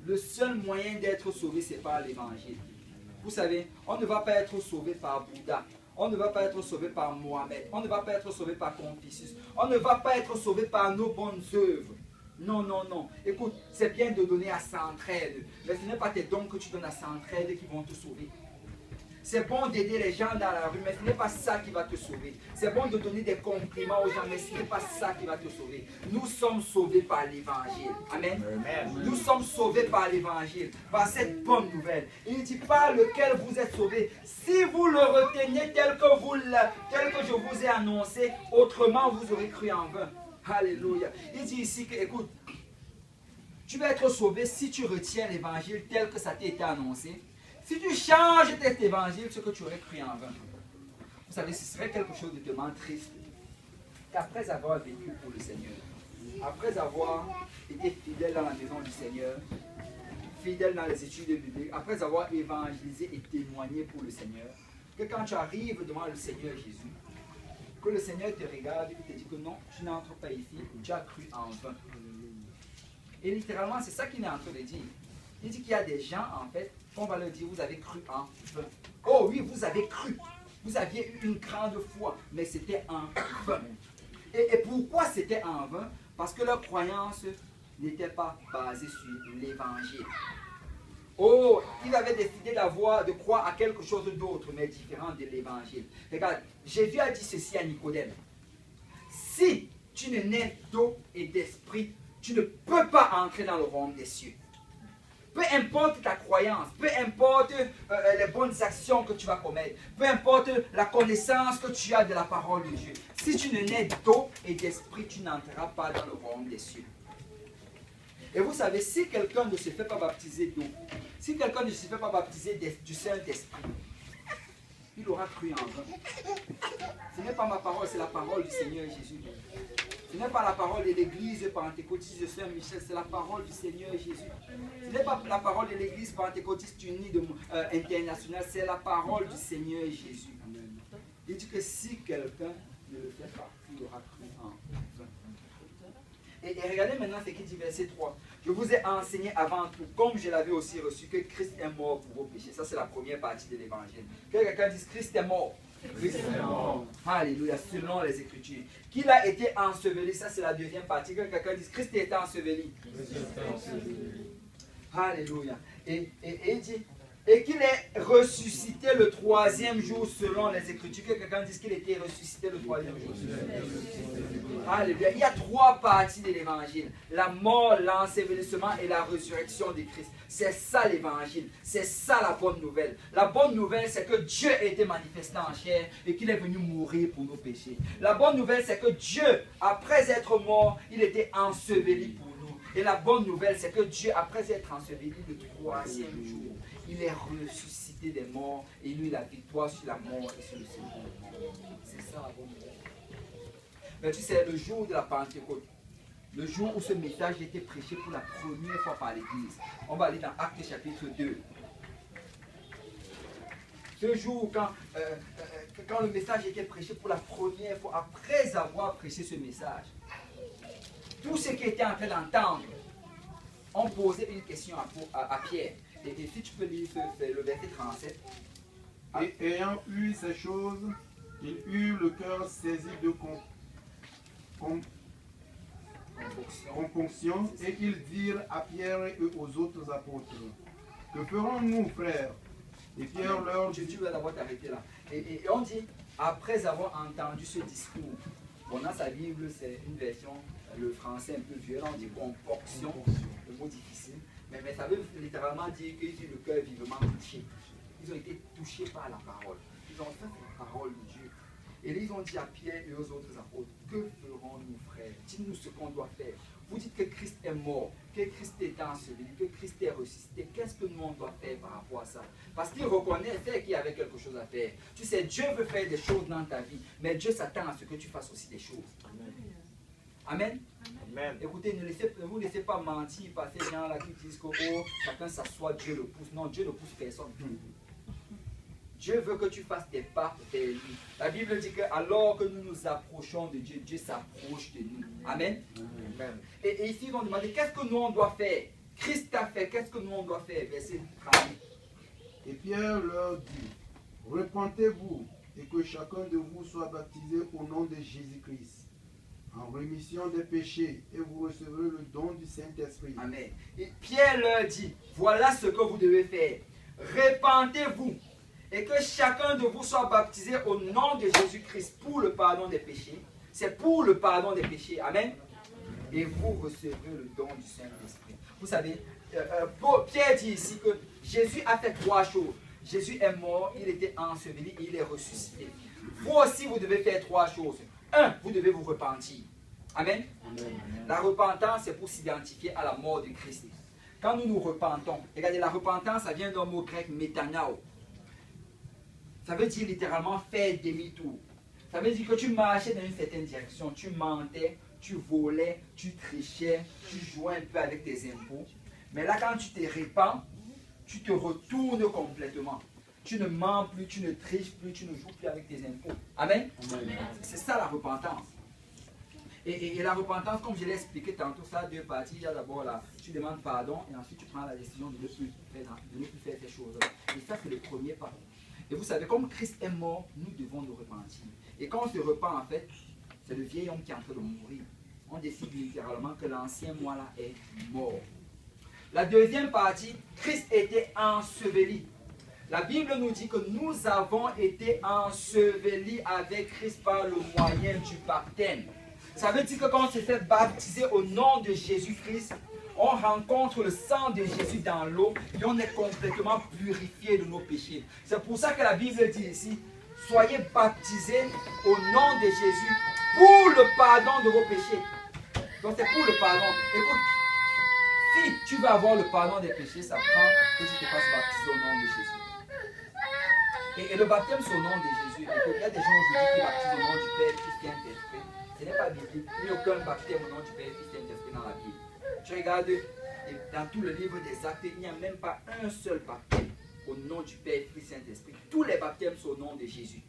Le seul moyen d'être sauvé, c'est par l'évangile. Vous savez, on ne va pas être sauvé par Bouddha. On ne va pas être sauvé par Mohamed. On ne va pas être sauvé par Confucius. On ne va pas être sauvé par nos bonnes œuvres. Non, non, non. Écoute, c'est bien de donner à Centraide. Mais ce n'est pas tes dons que tu donnes à Centraide qui vont te sauver. C'est bon d'aider les gens dans la rue, mais ce n'est pas ça qui va te sauver. C'est bon de donner des compliments aux gens, mais ce n'est pas ça qui va te sauver. Nous sommes sauvés par l'évangile. Amen. Nous sommes sauvés par l'évangile, par cette bonne nouvelle. Il dit par lequel vous êtes sauvés. Si vous le reteniez tel que je vous ai annoncé, autrement vous aurez cru en vain. Alléluia. Il dit ici que, écoute, tu vas être sauvé si tu retiens l'évangile tel que ça t'a été annoncé. Si tu changes cet évangile, ce que tu aurais cru en vain. Vous savez, ce serait quelque chose de tellement triste qu'après avoir vécu pour le Seigneur, après avoir été fidèle dans la maison du Seigneur, fidèle dans les études bibliques, après avoir évangélisé et témoigné pour le Seigneur, que quand tu arrives devant le Seigneur Jésus, que le Seigneur te regarde et te dit que non, tu n'entres pas ici, tu as cru en vain. Et littéralement, c'est ça qu'il est en train de dire. Il dit qu'il y a des gens, en fait, qu'on va leur dire, vous avez cru en vain. Oh oui, vous avez cru. Vous aviez eu une grande foi, mais c'était en vain. Et pourquoi c'était en vain? Parce que leur croyance n'était pas basée sur l'évangile. Oh, ils avaient décidé de croire à quelque chose d'autre, mais différent de l'évangile. Regarde, Jésus a dit ceci à Nicodème. Si tu ne nais d'eau et d'esprit, tu ne peux pas entrer dans le royaume des cieux. Peu importe ta croyance, peu importe les bonnes actions que tu vas commettre, peu importe la connaissance que tu as de la parole de Dieu, si tu ne nais d'eau et d'esprit, tu n'entreras pas dans le royaume des cieux. Et vous savez, si quelqu'un ne se fait pas baptiser d'eau, si quelqu'un ne se fait pas baptiser du Saint-Esprit, il aura cru en vain. Ce n'est pas ma parole, c'est la parole du Seigneur Jésus. Ce n'est pas la parole de l'église pentecôtiste de Saint-Michel, c'est la parole du Seigneur Jésus. Ce n'est pas la parole de l'église pentecôtiste unie internationale, c'est la parole du Seigneur Jésus. Il dit que si quelqu'un ne le fait pas, il aura cru en vain. Et regardez maintenant ce qu'il dit, verset 3. Je vous ai enseigné avant tout, comme je l'avais aussi reçu, que Christ est mort pour vos péchés. Ça, c'est la première partie de l'évangile. Que quelqu'un dise Christ est mort. Christ est mort. Alléluia, selon les Écritures. Qu'il a été enseveli, ça c'est la deuxième partie. Que quelqu'un dise Christ est enseveli. Alléluia. Et il dit, et qu'il est ressuscité le troisième jour selon les Écritures. Que quelqu'un dise qu'il était ressuscité le troisième jour. Alléluia. Il y a trois parties de l'évangile. La mort, l'ensevelissement et la résurrection de Christ. C'est ça l'évangile. C'est ça la bonne nouvelle. La bonne nouvelle, c'est que Dieu a été manifesté en chair et qu'il est venu mourir pour nos péchés. La bonne nouvelle, c'est que Dieu, après être mort, il était enseveli pour nous. Et la bonne nouvelle, c'est que Dieu, après être enseveli le troisième jour, il est ressuscité des morts et il a eu la victoire sur la mort et sur le Seigneur. C'est ça la bonne nouvelle. Mais tu sais, le jour de la Pentecôte, le jour où ce message a été prêché pour la première fois par l'Église, on va aller dans Actes chapitre 2. Ce jour, quand le message a été prêché pour la première fois, après avoir prêché ce message, tous ceux qui étaient en train d'entendre ont posé une question à Pierre. Et si tu peux lire le verset 37. Et ayant eu ces choses, il eut le cœur saisi de compunction, et ils dirent à Pierre et aux autres apôtres, que ferons-nous, frères? Et Pierre leur dit... Tu vas d'abord t'arrêter là. Et on dit, après avoir entendu ce discours, bon, dans sa Bible, c'est une version, le français un peu violent, on dit compunction, le mot difficile, mais ça veut littéralement dire qu'ils ont le cœur vivement touché. Ils ont été touchés par la parole. Ils ont fait la parole de Dieu. Et ils ont dit à Pierre et aux autres apôtres, que ferons-nous, frères? Dites-nous ce qu'on doit faire. Vous dites que Christ est mort, que Christ est enseveli, que Christ est ressuscité. Qu'est-ce que nous on doit faire par rapport à ça? Parce qu'il reconnaissait qu'il y avait quelque chose à faire. Tu sais, Dieu veut faire des choses dans ta vie, mais Dieu s'attend à ce que tu fasses aussi des choses. Amen. Amen. Écoutez, ne vous laissez pas mentir par ces gens-là qui disent que oh, chacun s'assoit, Dieu le pousse. Non, Dieu ne pousse personne. Dieu veut que tu fasses tes pas vers lui. La Bible dit que alors que nous nous approchons de Dieu, Dieu s'approche de nous. Amen. Amen. Et ici, ils ont demandé qu'est-ce que nous on doit faire. Christ a fait, qu'est-ce que nous on doit faire? Verset 30. Et Pierre leur dit, repentez-vous et que chacun de vous soit baptisé au nom de Jésus-Christ, en rémission des péchés, et vous recevrez le don du Saint-Esprit. Amen. Et Pierre leur dit, voilà ce que vous devez faire. Repentez-vous et que chacun de vous soit baptisé au nom de Jésus-Christ pour le pardon des péchés. C'est pour le pardon des péchés. Amen. Et vous recevrez le don du Saint-Esprit. Vous savez, Pierre dit ici que Jésus a fait 3 choses. Jésus est mort, il était enseveli et il est ressuscité. Vous aussi, vous devez faire 3 choses. 1, vous devez vous repentir. Amen. Amen. La repentance, c'est pour s'identifier à la mort de Christ. Quand nous nous repentons, regardez, la repentance, ça vient d'un mot grec métanao. Ça veut dire littéralement faire demi-tour. Ça veut dire que tu marchais dans une certaine direction, tu mentais, tu volais, tu trichais, tu jouais un peu avec tes impôts. Mais là, quand tu te répands, tu te retournes complètement. Tu ne mens plus, tu ne triches plus, tu ne joues plus avec tes impôts. Amen. C'est ça la repentance. Et la repentance, comme je l'ai expliqué tantôt, ça a 2 parties. Il y a d'abord là, tu demandes pardon et ensuite tu prends la décision de ne plus faire ces choses-là. Et ça, c'est le premier pas. Et vous savez, comme Christ est mort, nous devons nous repentir. Et quand on se repent, en fait, c'est le vieil homme qui est en train de mourir. On décide littéralement que l'ancien moi là est mort. La deuxième partie, Christ était enseveli. La Bible nous dit que nous avons été ensevelis avec Christ par le moyen du baptême. Ça veut dire que quand on se fait baptiser au nom de Jésus-Christ, on rencontre le sang de Jésus dans l'eau et on est complètement purifié de nos péchés. C'est pour ça que la Bible dit ici, soyez baptisés au nom de Jésus pour le pardon de vos péchés. Donc c'est pour le pardon. Écoute, si tu veux avoir le pardon des péchés, ça prend que tu te fasses baptiser au nom de Jésus. Et le baptême, c'est au nom de Jésus. Il y a des gens aujourd'hui qui baptisent au nom du Père, Fils et Saint-Esprit. Ce n'est pas biblique. Il n'y a aucun baptême au nom du Père, Fils et Saint-Esprit dans la Bible. Tu regardes dans tout le livre des Actes, il n'y a même pas un seul baptême au nom du Père, Fils et Saint-Esprit. Tous les baptêmes sont au nom de Jésus.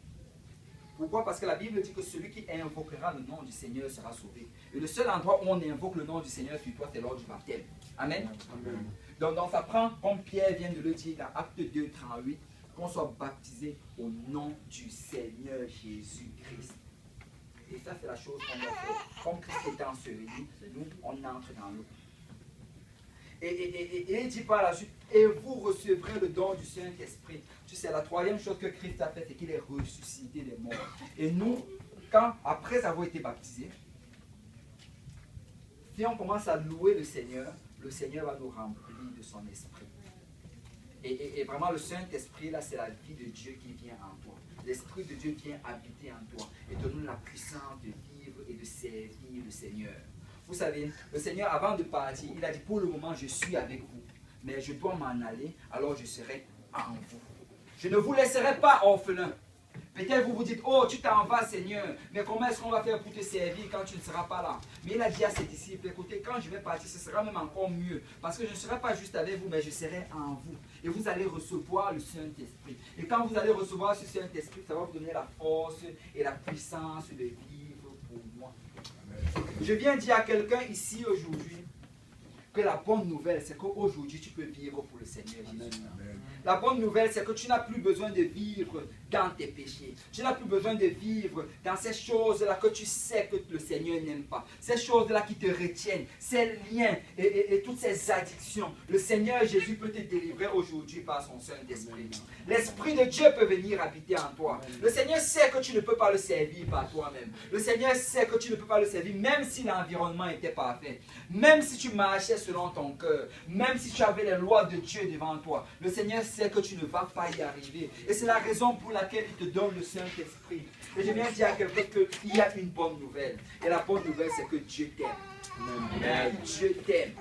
Pourquoi? Parce que la Bible dit que celui qui invoquera le nom du Seigneur sera sauvé. Et le seul endroit où on invoque le nom du Seigneur sur toi, c'est lors du baptême. Amen. Amen. Donc ça prend, comme Pierre vient de le dire dans Acte 2, 38, qu'on soit baptisé au nom du Seigneur Jésus-Christ. Et ça, c'est la chose qu'on doit faire. Comme Christ est enseveli, nous, on entre dans l'eau. Et il dit par la suite, et vous recevrez le don du Saint-Esprit. Tu sais, la troisième chose que Christ a fait, c'est qu'il est ressuscité des morts. Et nous, après avoir été baptisés, si on commence à louer le Seigneur va nous remplir de son esprit. Et vraiment, le Saint-Esprit, là, c'est la vie de Dieu qui vient en toi. L'Esprit de Dieu vient habiter en toi et te donne la puissance de vivre et de servir le Seigneur. Vous savez, le Seigneur, avant de partir, il a dit, pour le moment, je suis avec vous, mais je dois m'en aller, alors je serai en vous. Je ne vous laisserai pas orphelin. Peut-être vous vous dites, oh, tu t'en vas, Seigneur, mais comment est-ce qu'on va faire pour te servir quand tu ne seras pas là? Mais il a dit à ses disciples, écoutez, quand je vais partir, ce sera même encore mieux, parce que je ne serai pas juste avec vous, mais je serai en vous. Et vous allez recevoir le Saint-Esprit. Et quand vous allez recevoir ce Saint-Esprit, ça va vous donner la force et la puissance de vivre pour moi. Je viens dire à quelqu'un ici aujourd'hui que la bonne nouvelle, c'est qu'aujourd'hui, tu peux vivre pour le Seigneur Jésus. La bonne nouvelle, c'est que tu n'as plus besoin de vivre dans tes péchés. Tu n'as plus besoin de vivre dans ces choses-là que tu sais que le Seigneur n'aime pas. Ces choses-là qui te retiennent, ces liens et toutes ces addictions. Le Seigneur Jésus peut te délivrer aujourd'hui par son Saint-Esprit. L'Esprit de Dieu peut venir habiter en toi. Le Seigneur sait que tu ne peux pas le servir par toi-même. Le Seigneur sait que tu ne peux pas le servir même si l'environnement était parfait. Même si tu marchais selon ton cœur. Même si tu avais les lois de Dieu devant toi, le Seigneur sait que tu ne vas pas y arriver. Et c'est la raison pour laquelle il te donne le Saint-Esprit. Et je viens dire à quelqu'un qu'il y a une bonne nouvelle. Et la bonne nouvelle, c'est que Dieu t'aime. Dieu t'aime.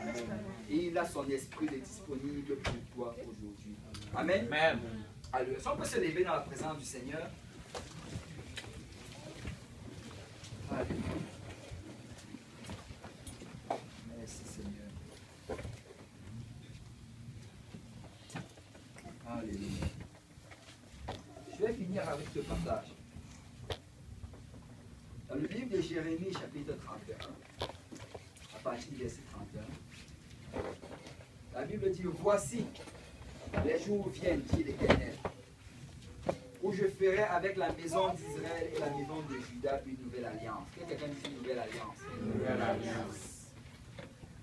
Et il a son esprit disponible pour toi aujourd'hui. Amen. Amen. Alléluia. Si on peut se lever dans la présence du Seigneur. Alléluia. Merci Seigneur. Alléluia. Je vais finir avec ce passage. Dans le livre de Jérémie, chapitre 31, à partir du verset 31, la Bible dit, voici, les jours viennent, dit l'Éternel, où je ferai avec la maison d'Israël et la maison de Juda une nouvelle alliance. Quelqu'un dit une nouvelle alliance? Une nouvelle alliance.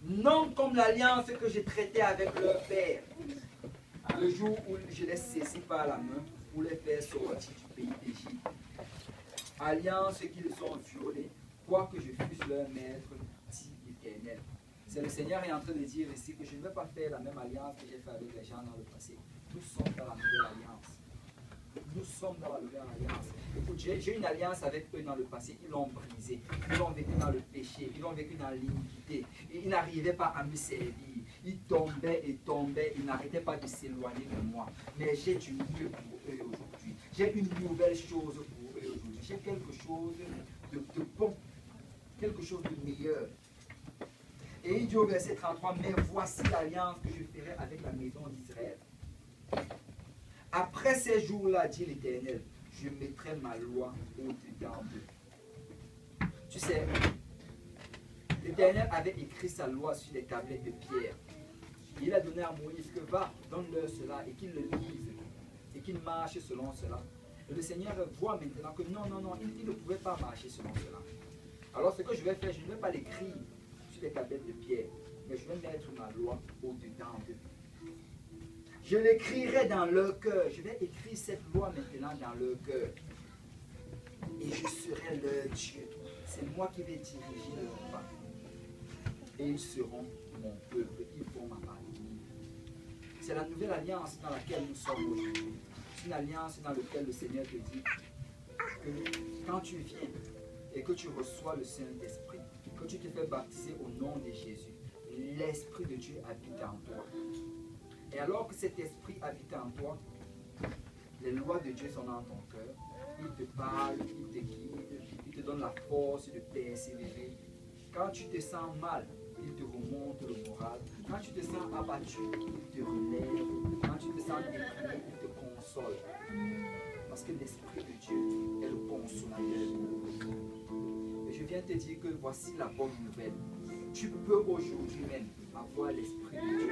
Non comme l'alliance que j'ai traitée avec leur père, le jour où je les saisis par la main pour les faire sortir du pays d'Égypte. Alliance qu'ils ont violée, quoique je fusse leur maître, dit l'Éternel. C'est le Seigneur est en train de dire ici que je ne veux pas faire la même alliance que j'ai fait avec les gens dans le passé. Nous sommes dans la nouvelle alliance. Nous sommes dans la nouvelle alliance. Écoute, j'ai une alliance avec eux dans le passé. Ils l'ont brisé. Ils ont vécu dans le péché. Ils ont vécu dans l'iniquité. Ils n'arrivaient pas à me servir. Ils tombaient et tombaient. Ils n'arrêtaient pas de s'éloigner de moi. Mais j'ai du mieux pour eux aujourd'hui. J'ai une nouvelle chose pour eux aujourd'hui. J'ai quelque chose de bon. Quelque chose de meilleur. Et il dit au verset 33, mais voici l'alliance que je ferai avec la maison d'Israël. Après ces jours-là, dit l'Éternel, je mettrai ma loi au-dedans d'eux. Tu sais, l'Éternel avait écrit sa loi sur les tablettes de pierre. Il a donné à Moïse que va, donne-leur cela et qu'il le lise et qu'il marche selon cela. Et le Seigneur voit maintenant que non, il ne pouvait pas marcher selon cela. Alors ce que je vais faire, je ne vais pas l'écrire sur les tablettes de pierre, mais je vais mettre ma loi au-dedans d'eux. Je l'écrirai dans leur cœur. Je vais écrire cette loi maintenant dans leur cœur. Et je serai leur Dieu. C'est moi qui vais diriger leur pas. Et ils seront mon peuple. Ils vont m'appartenir. C'est la nouvelle alliance dans laquelle nous sommes aujourd'hui. C'est une alliance dans laquelle le Seigneur te dit que quand tu viens et que tu reçois le Saint-Esprit, que tu te fais baptiser au nom de Jésus, l'Esprit de Dieu habite en toi. Et alors que cet esprit habite en toi, les lois de Dieu sont dans ton cœur. Il te parle, il te guide, il te donne la force de persévérer. Quand tu te sens mal, il te remonte le moral. Quand tu te sens abattu, il te relève. Quand tu te sens déprimé, il te console. Parce que l'Esprit de Dieu est le consolateur. Et je viens te dire que voici la bonne nouvelle. Tu peux aujourd'hui même avoir l'Esprit de Dieu.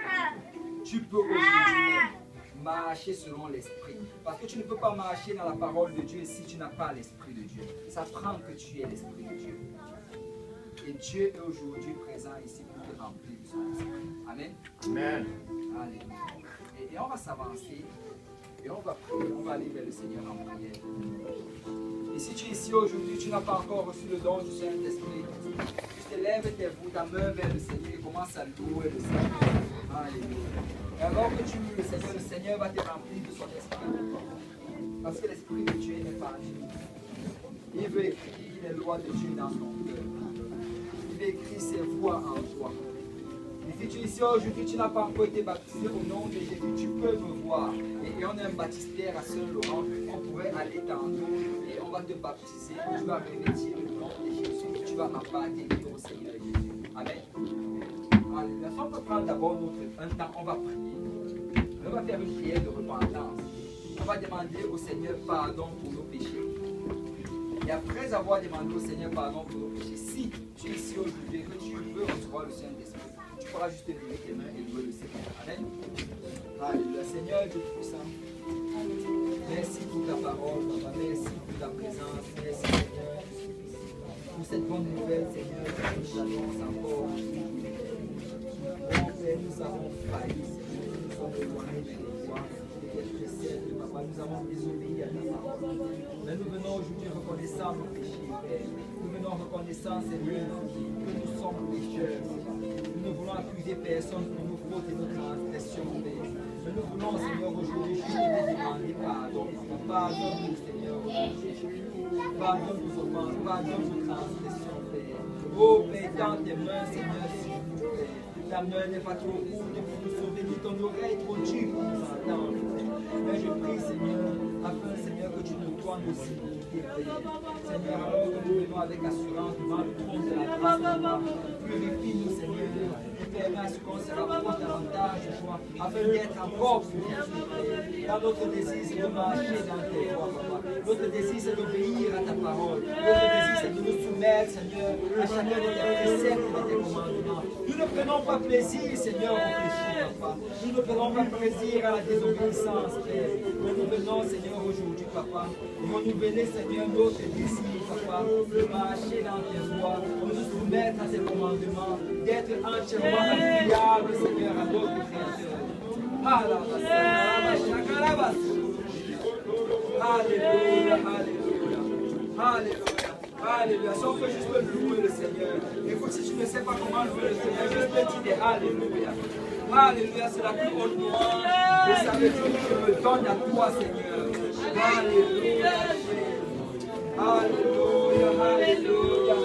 Tu peux aujourd'hui même marcher selon l'Esprit. Parce que tu ne peux pas marcher dans la parole de Dieu si tu n'as pas l'Esprit de Dieu. Ça prend que tu aies l'Esprit de Dieu. Et Dieu est aujourd'hui présent ici pour te remplir de son Esprit. Amen. Amen. Alléluia. Et on va s'avancer. Et on va prier. On va aller vers le Seigneur en prière. Et si tu es ici aujourd'hui, tu n'as pas encore reçu le don du Saint-Esprit, tu te lèves ta main vers le Seigneur et commence à louer le Seigneur. Alléluia. Et alors que tu loues le Seigneur va te remplir de son esprit. Parce que l'Esprit de Dieu est parmi nous. Il veut écrire les lois de Dieu dans ton cœur. Il veut écrire ses voix en toi. Et si tu es ici aujourd'hui, tu n'as pas encore été baptisé au nom de Jésus, tu peux me voir. Et on a un baptistère à Saint-Laurent. On pourrait aller tantôt et on va te baptiser. Tu vas revêtir le nom de Jésus. Tu vas m'appartenir au Seigneur Jésus. Amen. Alléluia. On peut prendre d'abord un temps, on va prier. On va faire une prière de repentance. On va demander au Seigneur pardon pour nos péchés. Et après avoir demandé au Seigneur pardon pour nos péchés, si tu es ici aujourd'hui et que tu veux recevoir le Saint-Esprit, tu pourras juste lever tes mains et louer le Seigneur. Amen. Alléluia. Seigneur Dieu puissant, merci pour ta parole, Papa. Merci pour ta présence. Merci Seigneur pour cette bonne nouvelle, Seigneur, que nous annonce encore. Oh Père, nous avons failli, Seigneur, nous sommes éloignés de toi. Et qu'elle précède, Papa, papa, nous avons désobéi à ta parole. Mais nous venons aujourd'hui reconnaissant nos péchés, Père. Nous venons reconnaissant, Seigneur, que nous sommes pécheurs. Nous ne voulons accuser personne pour nos fautes et nos transgressions, Père. Mais nous voulons, Seigneur, aujourd'hui juste te demander pardon. Pardonne-nous, Seigneur, aujourd'hui. Pardonne nos offenses, pardonne nos transgressions, Père. Oh, Père, dans tes mains, Seigneur, s'il vous plaît. Ta main n'est pas trop courte pour nous sauver, ni ton oreille trop dure pour nous entendre. Mais je prie, Seigneur, afin, Seigneur, que tu nous donnes aussi, Père. Seigneur, alors que nous venons avec assurance devant le trône de la grâce, Papa, purifie-nous, Seigneur, et permets à ce qu'on se rapproche davantage de toi, afin d'être encore plus Père. Car notre désir, c'est de marcher dans tes voies, Papa. Notre désir, c'est d'obéir à ta parole. Notre désir, c'est de nous soumettre, Seigneur, à chacun de tes préceptes et de tes commandements. Nous ne prenons pas plaisir, Seigneur, au péché, Papa. Nous ne prenons pas plaisir à la désobéissance, Père. Mais nous venons, Seigneur, aujourd'hui, Papa, renouveler, Seigneur, notre désir, Papa, de marcher dans tes voies, de nous soumettre à tes commandements, d'être entièrement agréable, Seigneur, à notre Créateur. Alléluia, alléluia, alléluia, alléluia. Si on peut juste louer le Seigneur. Écoute, si tu ne sais pas comment louer le Seigneur, juste te dire alléluia. Alléluia, c'est la plus haute louange. Et ça veut dire que je me donne à toi, Seigneur. Alléluia, alléluia, alléluia.